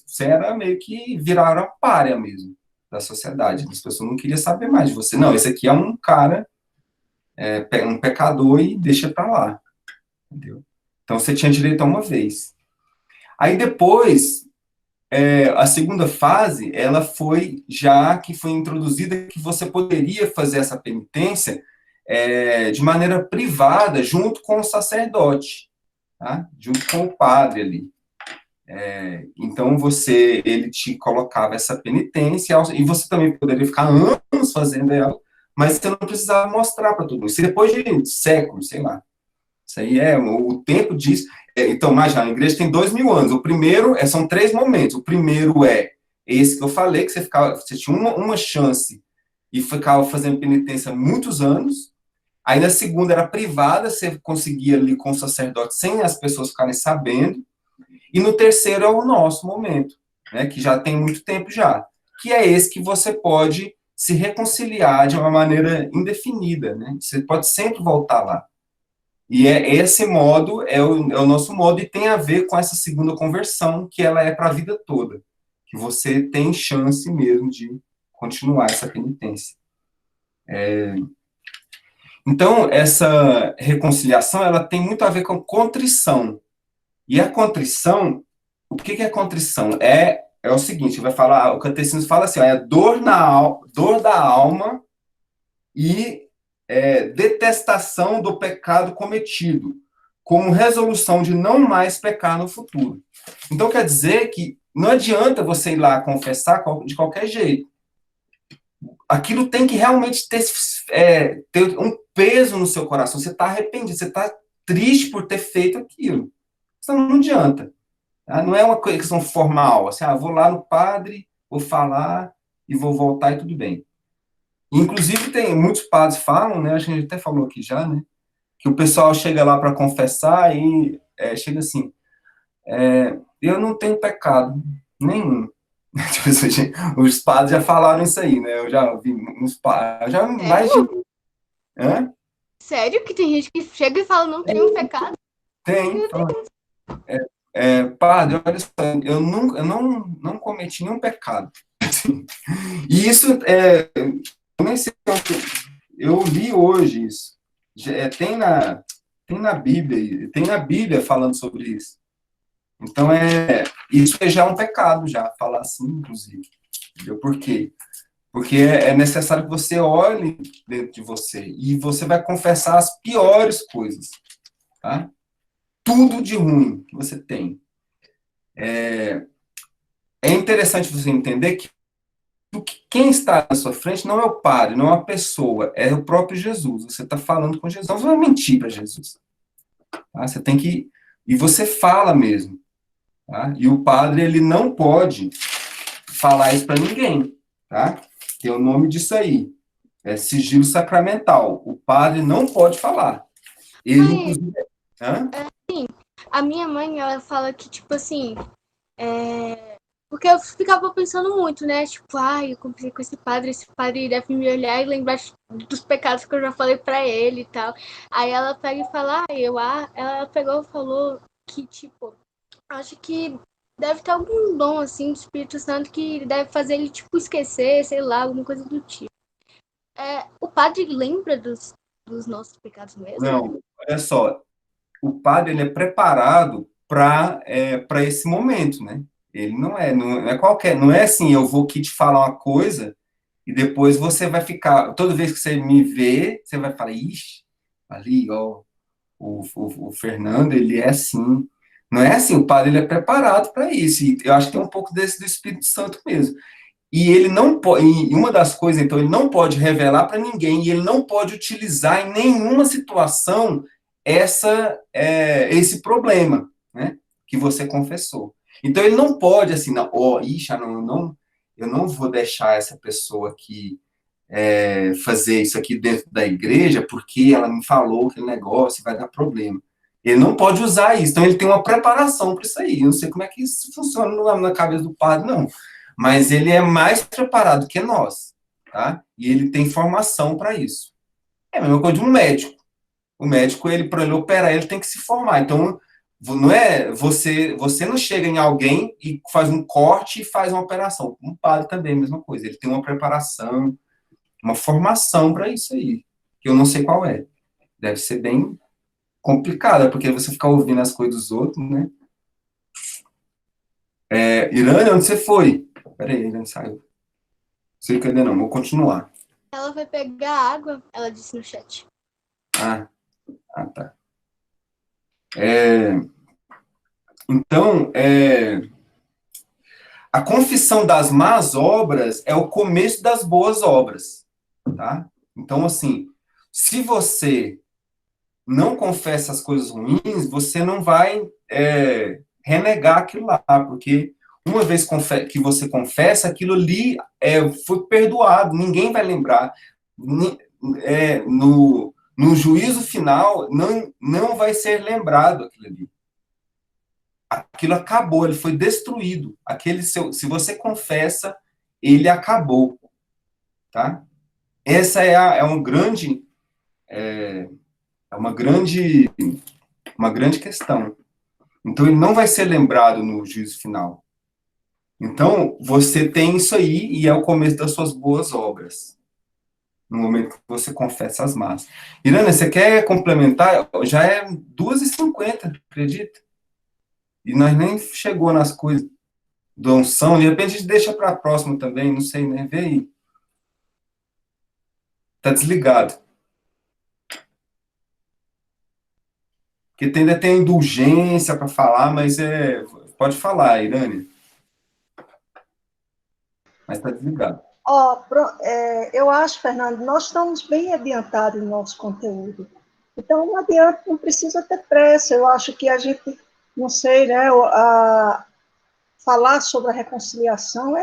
você era meio que viraram a pária mesmo da sociedade. As pessoas não queriam saber mais de você. Não, esse aqui é um cara, um pecador e deixa pra lá. Entendeu? Então você tinha direito a uma vez. Aí depois, a segunda fase, ela foi introduzida que você poderia fazer essa penitência de maneira privada, junto com o sacerdote, tá? Junto com o padre ali. Então, ele te colocava essa penitência, e você também poderia ficar anos fazendo ela, mas você não precisava mostrar para todo mundo. Isso depois de séculos, sei lá. Isso aí o tempo disso. Então, imagina, a igreja tem 2000 anos. O primeiro, são 3 momentos. O primeiro é esse que eu falei, que você tinha uma chance e ficava fazendo penitência muitos anos. Aí, na segunda, era privada, você conseguia ali com o sacerdote, sem as pessoas ficarem sabendo. E no terceiro é o nosso momento, né, que já tem muito tempo já, que é esse que você pode se reconciliar de uma maneira indefinida, né? Você pode sempre voltar lá. E esse modo é o nosso modo, e tem a ver com essa segunda conversão, que ela é para a vida toda, que você tem chance mesmo de continuar essa penitência. Então, essa reconciliação, ela tem muito a ver com contrição. E a contrição, o que é contrição? É o seguinte, o catecismo fala assim, é dor da alma e detestação do pecado cometido, como resolução de não mais pecar no futuro. Então, quer dizer que não adianta você ir lá confessar de qualquer jeito. Aquilo tem que realmente ter um peso no seu coração. Você está arrependido, você está triste por ter feito aquilo. Então, não adianta. Tá? Não é uma questão formal, assim, vou lá no padre, vou falar e vou voltar e tudo bem. Inclusive, tem muitos padres falam, né, a gente até falou aqui já, né, que o pessoal chega lá para confessar e chega assim, eu não tenho pecado nenhum. Tipo assim, os padres já falaram isso aí, né, eu já vi uns padres, já mais de... Hã? Sério que tem gente que chega e fala não tem um pecado? Tem, padre, olha só, eu não cometi nenhum pecado. E isso, eu nem sei, eu li hoje isso. Tem na Bíblia, tem na Bíblia falando sobre isso. Então, isso já é um pecado, já, falar assim, inclusive. Entendeu? Por quê? Porque é necessário que você olhe dentro de você e você vai confessar as piores coisas, tá? Tudo de ruim que você tem. É interessante você entender que quem está na sua frente não é o padre, não é uma pessoa, é o próprio Jesus. Você está falando com Jesus, não vai mentir para Jesus. Tá? Você tem que... E você fala mesmo. Tá? E o padre, ele não pode falar isso para ninguém. Tá? Tem o nome disso aí. É sigilo sacramental. O padre não pode falar. Ele, inclusive... A minha mãe, ela fala que, tipo assim, porque eu ficava pensando muito, né? Tipo, eu comprei com esse padre deve me olhar e lembrar dos pecados que eu já falei pra ele e tal. Aí ela pega e fala, ela pegou e falou que, tipo, acho que deve ter algum dom, assim, do Espírito Santo que deve fazer ele, tipo, esquecer, sei lá, alguma coisa do tipo. O padre lembra dos nossos pecados mesmo? Não, olha só, o padre, ele é preparado para esse momento, né? Ele não é qualquer, não é assim, eu vou aqui te falar uma coisa e depois você vai ficar, toda vez que você me vê, você vai falar, ixi, ali, ó, o Fernando, ele é assim. Não é assim, o padre, ele é preparado para isso, e eu acho que tem um pouco desse do Espírito Santo mesmo. E ele não pode, e uma das coisas, então, ele não pode revelar para ninguém, e ele não pode utilizar em nenhuma situação esse problema, né, que você confessou. Então, ele não pode, assim, eu não vou deixar essa pessoa aqui fazer isso aqui dentro da igreja, porque ela me falou aquele negócio, vai dar problema. Ele não pode usar isso, então ele tem uma preparação para isso aí. Eu não sei como é que isso funciona na cabeça do padre, não. Mas ele é mais preparado que nós, tá? E ele tem formação para isso. É a mesma coisa de um médico. O médico, para ele operar, ele tem que se formar. Então, não é você não chega em alguém e faz um corte e faz uma operação. Um padre também, a mesma coisa. Ele tem uma preparação, uma formação para isso aí, que eu não sei qual é. Deve ser bem complicada, porque você ficar ouvindo as coisas dos outros, né? Irânia, onde você foi? Peraí, ele saiu. Não sei cadê não, vou continuar. Ela vai pegar água, ela disse no chat. Tá. Então, a confissão das más obras é o começo das boas obras, tá? Então, assim, se você não confessa as coisas ruins, você não vai renegar aquilo lá, porque uma vez que você confessa, aquilo ali foi perdoado, ninguém vai lembrar. No juízo final, não vai ser lembrado aquilo ali. Aquilo acabou, ele foi destruído. Se você confessa, ele acabou, tá? Essa é uma grande questão. Então, ele não vai ser lembrado no juízo final. Então, você tem isso aí e é o começo das suas boas obras. No momento que você confessa as más. Irana, você quer complementar? Já é 2h50, acredita? E nós nem chegou nas coisas do unção. De repente, a gente deixa para a próxima também, não sei, né? Vê aí. Tá desligado. Porque ainda tem indulgência para falar, mas pode falar, Irânia. Mas está desligado. Eu acho, Fernando, nós estamos bem adiantados no nosso conteúdo, Então, não adianta, não precisa ter pressa. Eu acho que a gente, não sei, né, falar sobre a reconciliação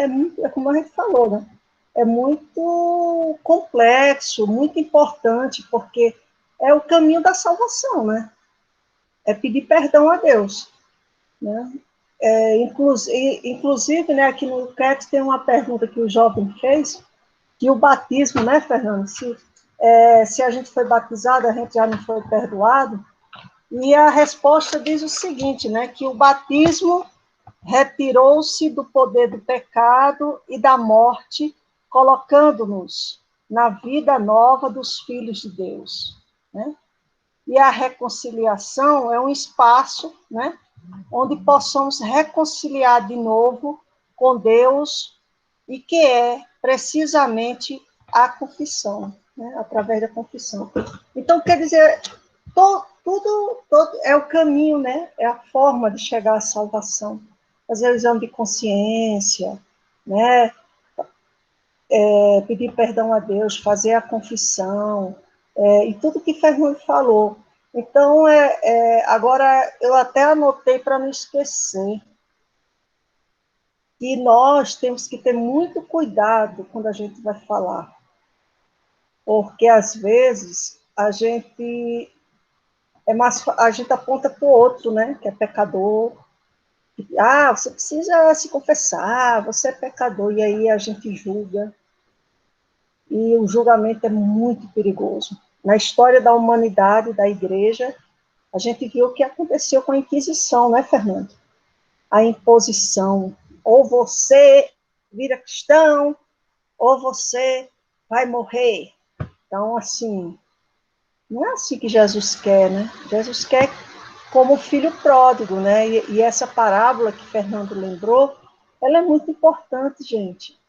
muito, é como a gente falou, né? É muito complexo, muito importante, porque é o caminho da salvação, né? É pedir perdão a Deus, né? Inclusive, né, aqui no CAT tem uma pergunta que o jovem fez, que o batismo, né, Fernando, se a gente foi batizado, a gente já não foi perdoado, e a resposta diz o seguinte, né, que o batismo retirou-se do poder do pecado e da morte, colocando-nos na vida nova dos filhos de Deus, né? E a reconciliação é um espaço, né, onde possamos reconciliar de novo com Deus, e que é precisamente a confissão, né, através da confissão. Então, quer dizer, tudo é o caminho, né, é a forma de chegar à salvação. Fazer o exame de consciência, né, pedir perdão a Deus, fazer a confissão, e tudo que Fernando falou. Então, agora eu até anotei para não esquecer, que nós temos que ter muito cuidado quando a gente vai falar, porque às vezes a gente aponta para o outro, né, que é pecador. Você precisa se confessar, você é pecador, e aí a gente julga. E o julgamento é muito perigoso. Na história da humanidade, da igreja, a gente viu o que aconteceu com a Inquisição, né, Fernando? A imposição. Ou você vira cristão, ou você vai morrer. Então, assim, não é assim que Jesus quer, né? Jesus quer como o filho pródigo, né? E essa parábola que Fernando lembrou, ela é muito importante, gente.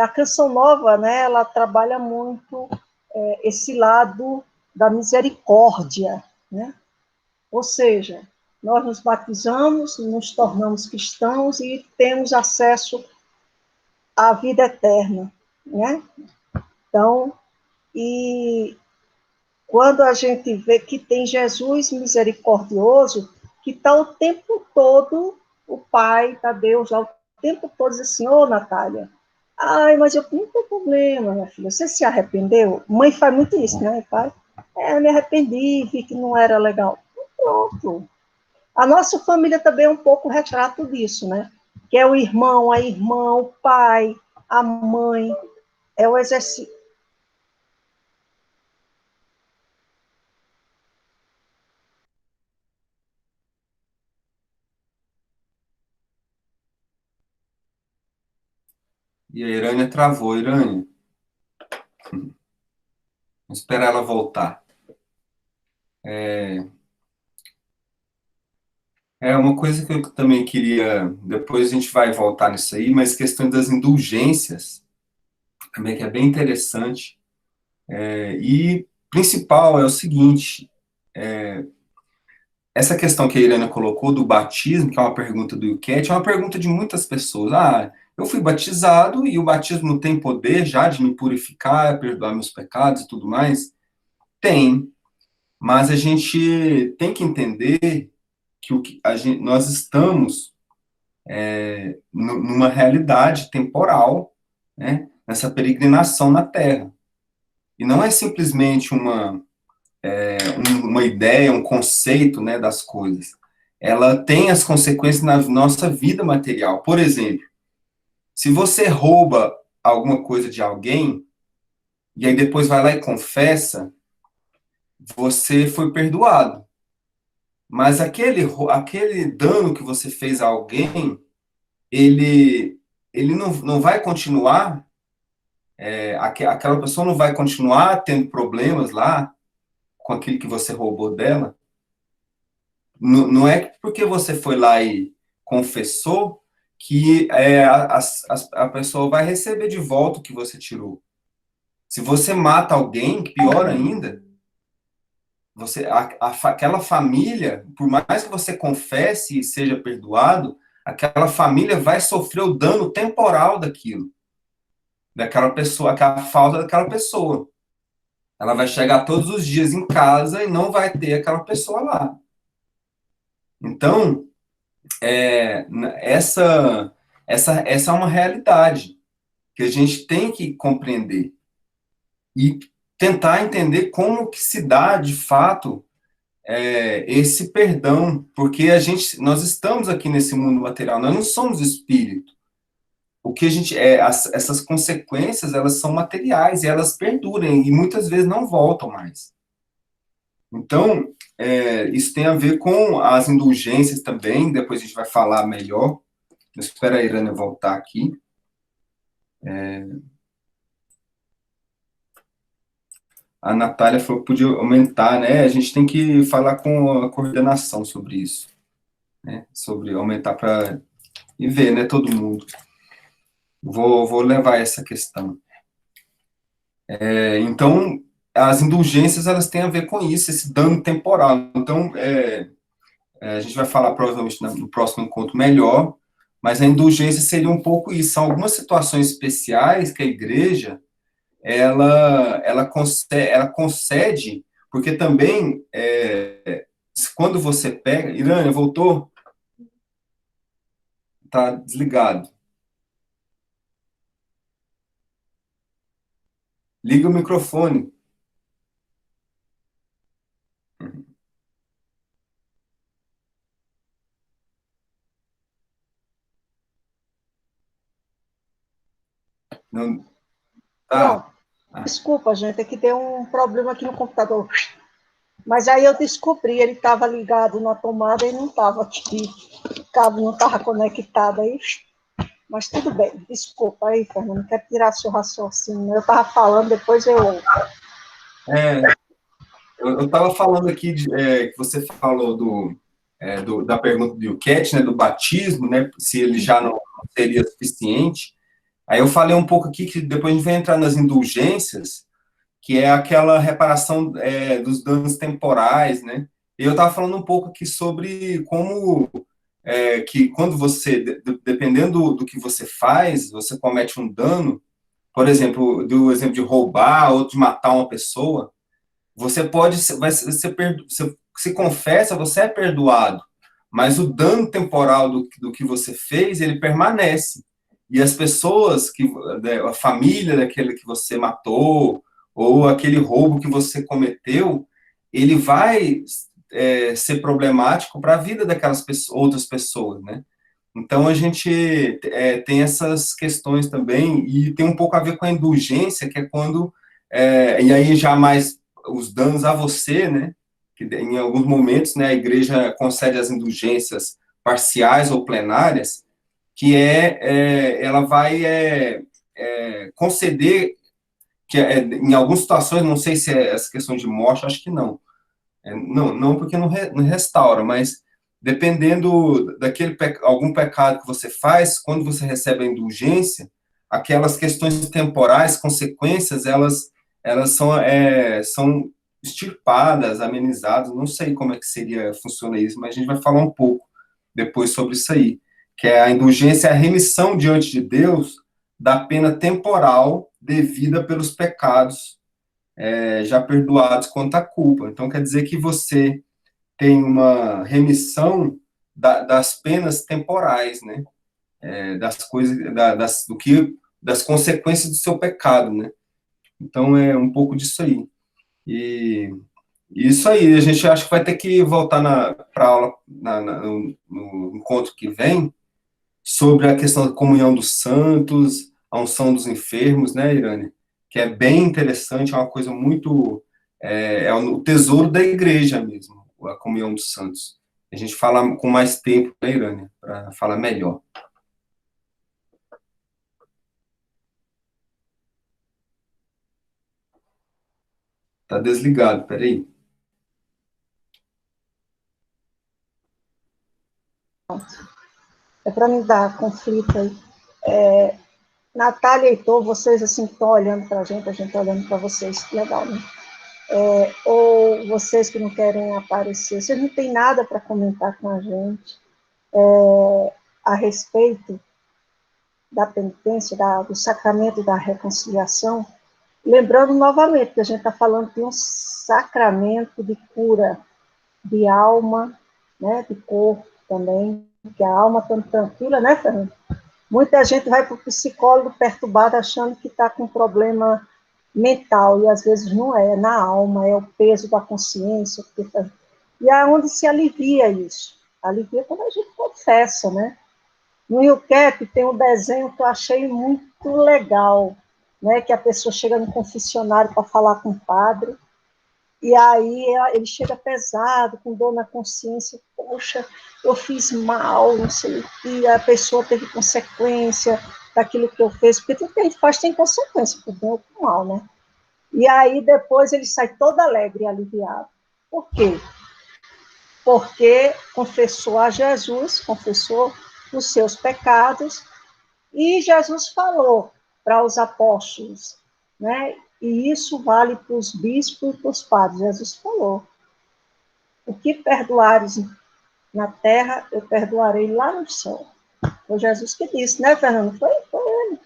A Canção Nova, né, ela trabalha muito esse lado da misericórdia, né? Ou seja, nós nos batizamos, nos tornamos cristãos e temos acesso à vida eterna, né? Então, e quando a gente vê que tem Jesus misericordioso, que está o tempo todo, o Pai, está Deus lá, o tempo todo diz assim, Natália, mas eu não tenho problema, minha filha, você se arrependeu? Mãe faz muito isso, né, pai? Me arrependi, vi que não era legal. Pronto. A nossa família também é um pouco retrato disso, né? Que é o irmão, a irmã, o pai, a mãe, é o exercício. E a Irânia travou. Irânia, vamos esperar ela voltar. Uma coisa que eu também queria, depois a gente vai voltar nisso aí, mas questão das indulgências, também que é bem interessante. E principal é o seguinte, essa questão que a Irânia colocou do batismo, que é uma pergunta do Yucat, é uma pergunta de muitas pessoas. Eu fui batizado e o batismo não tem poder já de me purificar, perdoar meus pecados e tudo mais? Tem, mas a gente tem que entender que nós estamos numa realidade temporal, né, nessa peregrinação na Terra. E não é simplesmente uma ideia, um conceito, né, das coisas. Ela tem as consequências na nossa vida material. Por exemplo, se você rouba alguma coisa de alguém, e aí depois vai lá e confessa, você foi perdoado. Mas aquele dano que você fez a alguém, ele não vai continuar, aquela pessoa não vai continuar tendo problemas lá com aquilo que você roubou dela. Não é porque você foi lá e confessou que a pessoa vai receber de volta o que você tirou. Se você mata alguém, pior ainda, aquela família, por mais que você confesse e seja perdoado, aquela família vai sofrer o dano temporal daquilo, daquela pessoa, aquela falta daquela pessoa. Ela vai chegar todos os dias em casa e não vai ter aquela pessoa lá. Então, essa é uma realidade que a gente tem que compreender e tentar entender como que se dá, de fato, esse perdão, porque nós estamos aqui nesse mundo material, nós não somos espírito. O que a gente essas consequências, elas são materiais e elas perduram e muitas vezes não voltam mais. Então, isso tem a ver com as indulgências também, depois a gente vai falar melhor. Espera a Irânia voltar aqui. A Natália falou que podia aumentar, né? A gente tem que falar com a coordenação sobre isso, né? Sobre aumentar para... E ver, né? Todo mundo. Vou levar essa questão. Então, as indulgências, elas têm a ver com isso, esse dano temporal. Então, a gente vai falar provavelmente no próximo encontro melhor, mas a indulgência seria um pouco isso. São algumas situações especiais que a igreja, ela concede, porque também, quando você pega... Irânia, voltou? Tá desligado. Liga o microfone. Não, tá. Pronto. Desculpa, gente, é que deu um problema aqui no computador. Mas aí eu descobri, ele estava ligado na tomada e não estava aqui. O cabo não estava conectado aí. Mas tudo bem, desculpa aí, Fernando, não quero tirar seu raciocínio. Eu estava falando, depois eu... Eu estava falando aqui, que você falou da pergunta do Cat, né, do batismo, né, se ele já não seria suficiente. Aí eu falei um pouco aqui, que depois a gente vai entrar nas indulgências, que é aquela reparação dos danos temporais, né? E eu estava falando um pouco aqui sobre como que quando você, dependendo do que você faz, você comete um dano, por exemplo, do exemplo de roubar ou de matar uma pessoa, você pode, você se confessa, você é perdoado, mas o dano temporal do que você fez, ele permanece. E as pessoas, a família daquele que você matou, ou aquele roubo que você cometeu, ele vai ser problemático para a vida daquelas outras pessoas, né? Então, a gente tem essas questões também, e tem um pouco a ver com a indulgência, que é quando, e aí já mais os danos a você, né? Que em alguns momentos, né, a igreja concede as indulgências parciais ou plenárias, que ela vai conceder, que em algumas situações, não sei se é essa questão de morte, acho que não. Não porque não restaura, mas dependendo algum pecado que você faz, quando você recebe a indulgência, aquelas questões temporais, consequências, elas são extirpadas, amenizadas, não sei como é que funciona isso, mas a gente vai falar um pouco depois sobre isso aí, que a indulgência é a remissão diante de Deus da pena temporal devida pelos pecados já perdoados quanto à culpa. Então, quer dizer que você tem uma remissão das penas temporais, né? Das coisas, das consequências do seu pecado, né? Então, é um pouco disso aí. E isso aí, a gente acha que vai ter que voltar para a aula, no encontro que vem, sobre a questão da comunhão dos santos, a unção dos enfermos, né, Irane? Que é bem interessante, é uma coisa muito... o tesouro da igreja mesmo, a comunhão dos santos. A gente fala com mais tempo, né, Irane? Para falar melhor. Tá desligado, peraí. É para me dar conflito aí. Natália e Heitor, vocês assim estão olhando para a gente está olhando para vocês, legal, né? Ou vocês que não querem aparecer, vocês não têm nada para comentar com a gente a respeito da penitência, do sacramento da reconciliação, Lembrando novamente que a gente está falando de um sacramento de cura de alma, né, de corpo também, que a alma está tranquila, né, Fernando? Muita gente vai para o psicólogo perturbado achando que está com problema mental, e às vezes não é na alma, é o peso da consciência. E é onde se alivia isso. Alivia quando a gente confessa, né? No YouCap tem um desenho que eu achei muito legal, né? Que a pessoa chega no confessionário para falar com o padre, e aí ele chega pesado, com dor na consciência, poxa, eu fiz mal, não sei, e a pessoa teve consequência daquilo que eu fiz, porque tudo que a gente faz tem consequência, por bem ou por mal, né? E aí depois ele sai todo alegre e aliviado. Por quê? Porque confessou a Jesus, confessou os seus pecados, e Jesus falou para os apóstolos, né? E isso vale para os bispos e para os padres. Jesus falou: o que perdoares na terra, eu perdoarei lá no céu. Foi Jesus que disse, né, Fernando? Foi ele.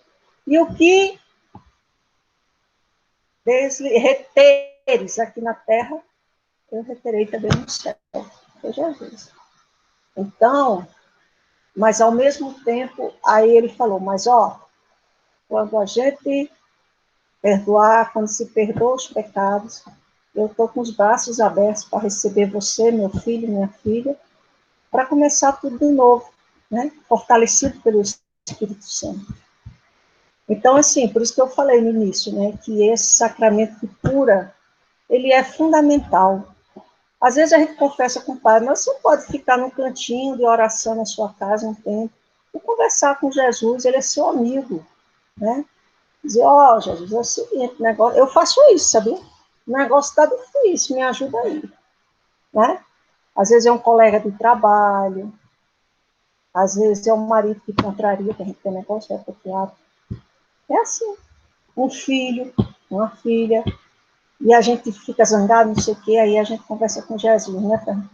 E o que reteres aqui na terra, eu reterei também no céu. Foi Jesus. Então, mas ao mesmo tempo, aí ele falou, mas quando a gente perdoar, quando se perdoa os pecados, eu estou com os braços abertos para receber você, meu filho, minha filha, para começar tudo de novo, né? Fortalecido pelo Espírito Santo. Então, assim, por isso que eu falei no início, né, que esse sacramento de cura, ele é fundamental. Às vezes a gente confessa com o padre, mas você pode ficar num cantinho de oração na sua casa um tempo e conversar com Jesus, ele é seu amigo, né? Dizer, Jesus, é o seguinte, negócio, eu faço isso, sabia? O negócio está difícil, me ajuda aí, né? Às vezes é um colega de trabalho, às vezes é um marido que contraria, que a gente tem negócio, é apropriado. É assim, um filho, uma filha, e a gente fica zangado, não sei o quê, aí a gente conversa com Jesus, né, Fernando?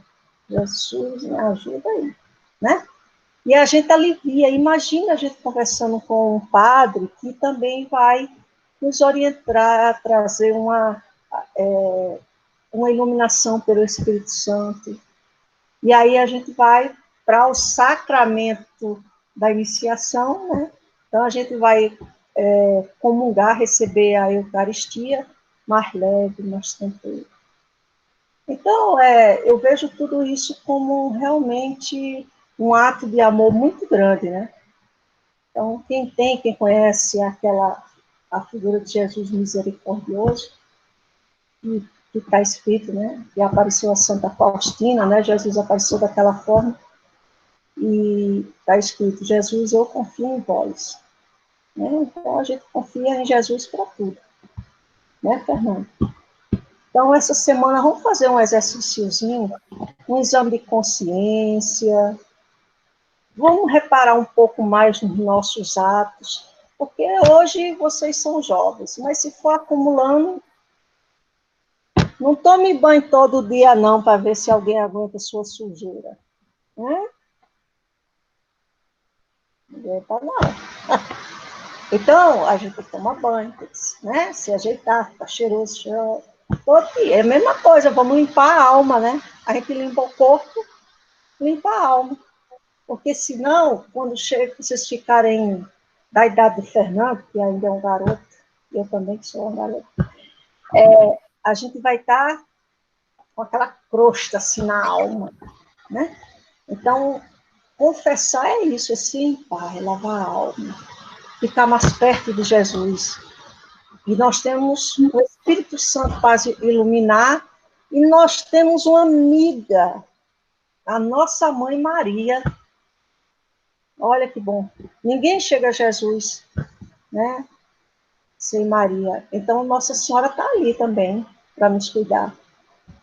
Jesus, me ajuda aí, né? E a gente alivia. Imagina a gente conversando com um padre que também vai nos orientar, trazer uma iluminação pelo Espírito Santo. E aí a gente vai para o sacramento da iniciação, né? Então a gente vai comungar, receber a Eucaristia mais leve, mais tranquilo. Então, eu vejo tudo isso como realmente um ato de amor muito grande, né? Então, quem conhece a figura de Jesus misericordioso, que está escrito, né? Que apareceu a Santa Faustina, né? Jesus apareceu daquela forma, e está escrito, Jesus, eu confio em vós. Né? Então, a gente confia em Jesus para tudo. Né, Fernando? Então, essa semana, vamos fazer um exercíciozinho, um exame de consciência, vamos reparar um pouco mais nos nossos atos, porque hoje vocês são jovens, mas se for acumulando, não tome banho todo dia não, para ver se alguém aguenta sua sujeira. Né? Não aguenta não. Então, a gente toma banho, né? Se ajeitar, ficar cheiroso, todo dia. É a mesma coisa, vamos limpar a alma, né? A gente limpa o corpo, limpa a alma. Porque senão, quando chega, vocês ficarem da idade de Fernando, que ainda é um garoto, eu também que sou um garoto, a gente vai estar com aquela crosta assim na alma, né? Então, confessar é isso, é se limpar, é lavar a alma, ficar mais perto de Jesus. E nós temos o Espírito Santo para iluminar, e nós temos uma amiga, a nossa mãe Maria. Olha que bom. Ninguém chega a Jesus, né, sem Maria. Então, Nossa Senhora está ali também, para nos cuidar.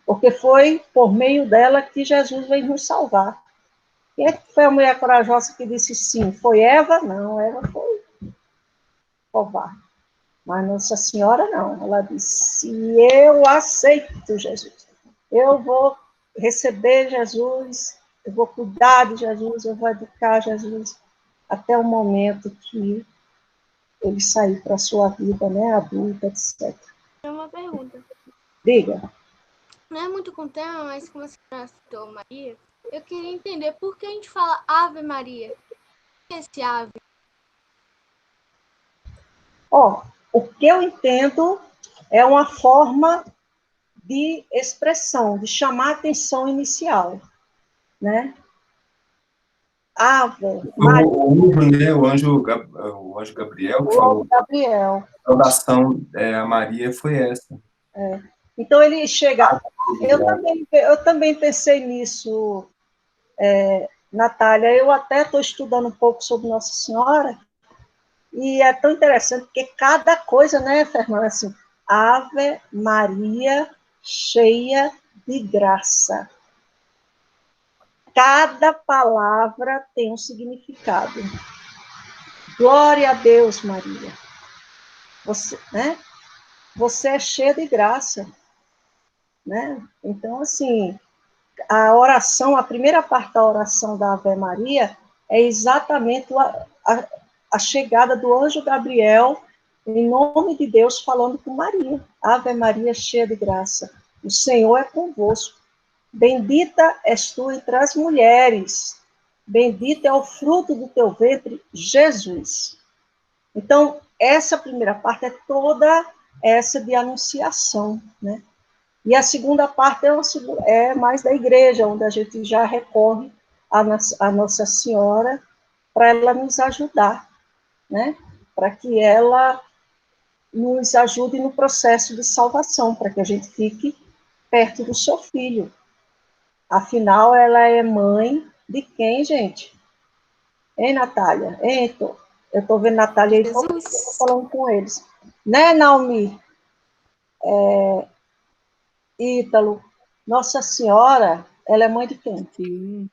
Porque foi por meio dela que Jesus veio nos salvar. Quem é que foi a mulher corajosa que disse sim? Foi Eva? Não, Eva foi covarde. Mas Nossa Senhora não. Ela disse, eu aceito Jesus. Eu vou receber Jesus, eu vou cuidar de Jesus, eu vou educar Jesus, até o momento que ele sair para a sua vida, né, adulta, etc. É uma pergunta. Diga. Não é muito com o tema, mas como a senhora citou Maria, eu queria entender por que a gente fala Ave Maria. O que é esse ave? Ó, o que eu entendo é uma forma de expressão, de chamar a atenção inicial, né? Ave, Maria, O anjo, né, o anjo Gabriel que o falou, Gabriel. a saudação a Maria foi essa. Então ele chega. Eu também pensei nisso, Natália. Eu até estou estudando um pouco sobre Nossa Senhora, e é tão interessante, porque cada coisa, né, Fernanda, assim, Ave Maria, cheia de graça. Cada palavra tem um significado. Glória a Deus, Maria. Você, né? Você é cheia de graça, né? Então, assim, a oração, a primeira parte da oração da Ave Maria é exatamente a chegada do anjo Gabriel, em nome de Deus, falando com Maria. Ave Maria, cheia de graça. O Senhor é convosco. Bendita és tu entre as mulheres. Bendito é o fruto do teu ventre, Jesus. Então, essa primeira parte é toda essa de anunciação, né? E a segunda parte é mais da igreja, onde a gente já recorre à Nossa Senhora para ela nos ajudar, né? Para que ela nos ajude no processo de salvação, para que a gente fique perto do seu filho. Afinal, ela é mãe de quem, gente? Hein, Natália? Hein, eu estou vendo Natália aí, estou Jesus. falando com eles. Né, Naomi? Ítalo? Nossa Senhora, ela é mãe de quem? Sim.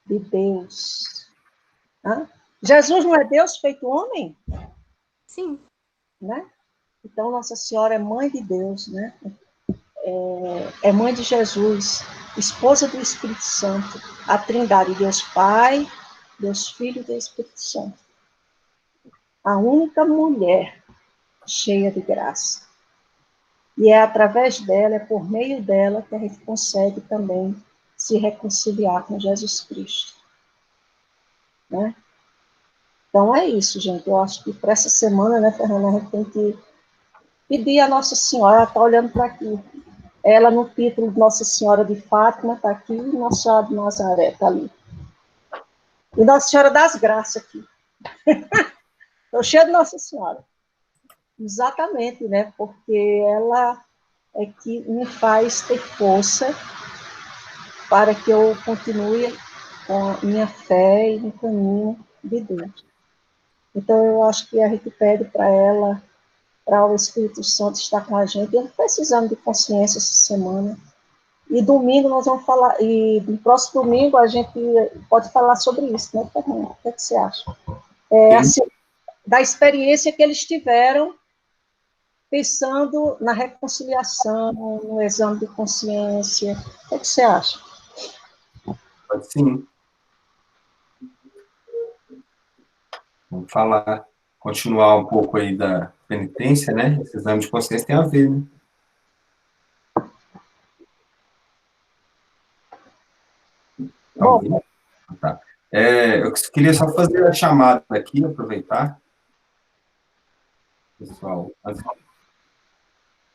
De Deus. Hã? Jesus não é Deus feito homem? Sim. Né? Então, Nossa Senhora é mãe de Deus, né? É mãe de Jesus, esposa do Espírito Santo, a Trindade, Deus Pai, Deus Filho e Deus Espírito Santo. A única mulher cheia de graça. E é através dela, é por meio dela, que a gente consegue também se reconciliar com Jesus Cristo. Né? Então é isso, gente. Eu acho que para essa semana, né, Fernanda, a gente tem que pedir a Nossa Senhora, ela está olhando para aqui. Ela, no título de Nossa Senhora de Fátima, está aqui, e Nossa Senhora de Nazaré está ali. E Nossa Senhora das Graças aqui. Estou cheia de Nossa Senhora. Exatamente, né? Porque ela é que me faz ter força para que eu continue com a minha fé e no caminho de Deus. Então, eu acho que a gente pede para ela, para o Espírito Santo estar com a gente. Eu precisamos de consciência essa semana. E domingo nós vamos falar, e no próximo domingo a gente pode falar sobre isso, né, Fernanda? O que, é que você acha? Assim, da experiência que eles tiveram pensando na reconciliação, no exame de consciência. O que, é que você acha? Sim. Vamos falar, continuar um pouco aí da penitência, né? Esse exame de consciência tem a ver, né? Bom, Tá. Eu queria só fazer a chamada aqui, aproveitar. Pessoal,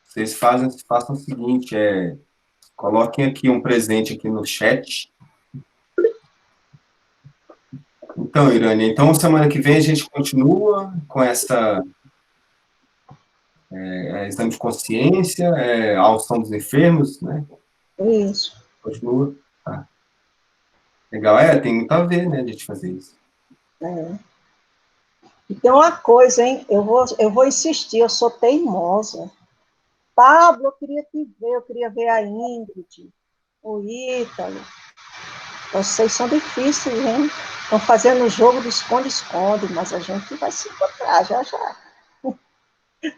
vocês façam o seguinte, coloquem aqui um presente aqui no chat. Então, Irânia, então semana que vem a gente continua com essa exame de consciência, a unção dos enfermos, né? isso. Continua. Tá. Legal, tem muito a ver, né, a gente fazer isso. E tem uma coisa, hein? Eu vou insistir, eu sou teimosa. Pablo, eu queria ver a Ingrid, o Ítalo. Vocês são difíceis, hein? Estão fazendo o jogo de esconde-esconde, mas a gente vai se encontrar já já.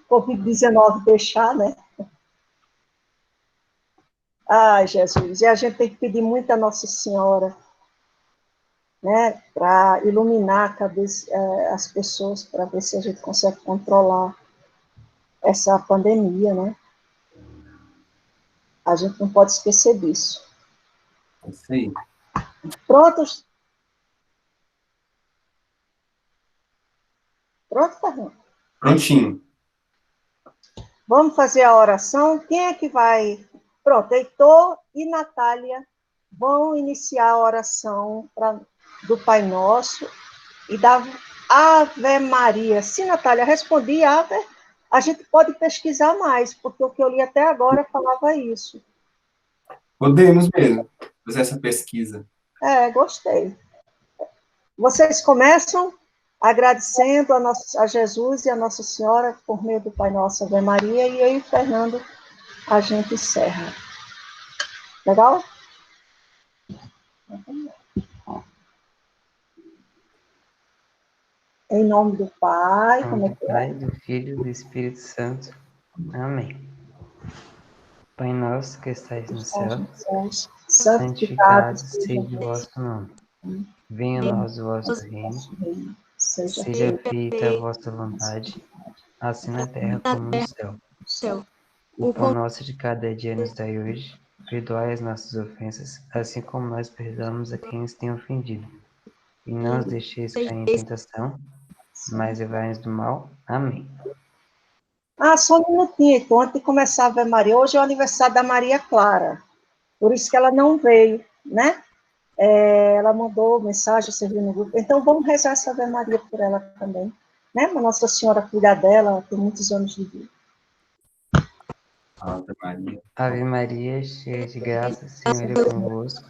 Covid-19 deixar, né? Ai, Jesus. E a gente tem que pedir muito a Nossa Senhora né, para iluminar a cabeça, as pessoas, para ver se a gente consegue controlar essa pandemia, né? A gente não pode esquecer disso. É isso aí. Prontos? Pronto, Fernando? Prontinho. Vamos fazer a oração? Quem é que vai? Pronto, Heitor e Natália vão iniciar a oração do Pai Nosso e da Ave Maria. Sim, Natália, respondi Ave. A gente pode pesquisar mais, porque o que eu li até agora falava isso. Podemos mesmo fazer essa pesquisa. Gostei. Vocês começam agradecendo a Jesus e a Nossa Senhora por meio do Pai Nosso, Ave Maria, e eu e o Fernando, a gente encerra. Legal? Em nome do Pai, como é que é? Pai, do Filho e do Espírito Santo. Amém. Pai nosso que estais no céu, santificado seja o vosso nome. Venha a nós o vosso reino, seja feita a vossa vontade, assim na terra como no céu. O pão nosso de cada dia nos dai hoje, perdoai as nossas ofensas, assim como nós perdoamos a quem nos tem ofendido. E não nos deixeis cair em tentação, mas livrai-nos do mal. Amém. Só um minutinho, então, antes de começar a Ave Maria. Hoje é o aniversário da Maria Clara, por isso que ela não veio, né? Ela mandou mensagem, serviu no grupo. Então, vamos rezar essa Ave Maria por ela também, né? Para Nossa Senhora cuidar dela, ela tem muitos anos de vida. Ave Maria. Ave Maria, cheia de graça, o Senhor é convosco.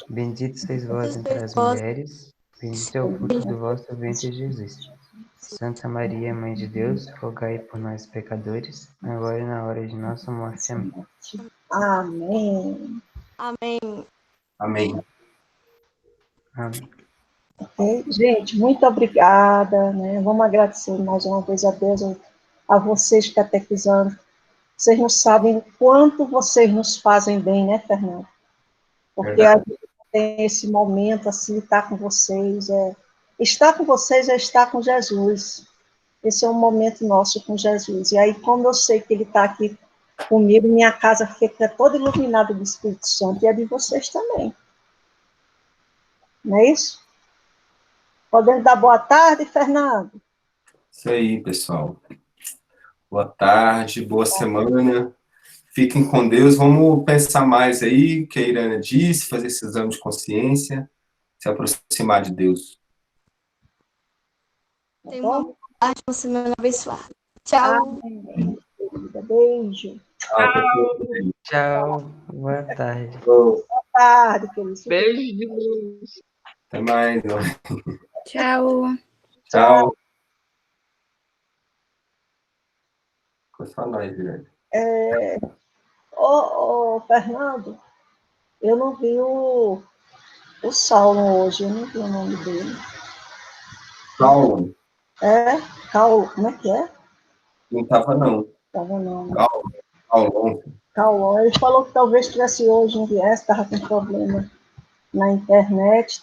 Bendita sois vós entre as mulheres, bendito é o fruto do vosso ventre, Jesus. Santa Maria, Mãe de Deus, rogai por nós, pecadores, agora e na hora de nossa morte. Amém. Amém. Amém. Amém. Amém. Okay? Gente, muito obrigada, né? Vamos agradecer mais uma vez a Deus, a vocês catequizando. Vocês não sabem o quanto vocês nos fazem bem, né, Fernando? Porque a gente tem esse momento, assim, estar com vocês. Estar com vocês é estar com Jesus. Esse é um momento nosso com Jesus. E aí, como eu sei que ele está aqui comigo, minha casa fica toda iluminada do Espírito Santo, e a de vocês também. Não é isso? Podemos dar boa tarde, Fernando? Isso aí, pessoal. Boa tarde, boa semana. Fiquem com Deus. Vamos pensar mais aí, o que a Irana disse, fazer esse exame de consciência, se aproximar de Deus. Tenha uma semana abençoada. Tchau. Beijo. Tchau. Boa tarde. Boa tarde, queridos. Beijo de luz. Até mais. Tchau. Tchau. Ficou só nós, Irana. Fernando, eu não vi o Saulo hoje, eu não vi o nome dele. Saulo? Paulo, como é que é? Não estava, não. Estava não. Paulo. Ele falou que talvez tivesse hoje um viés, estava com problema na internet,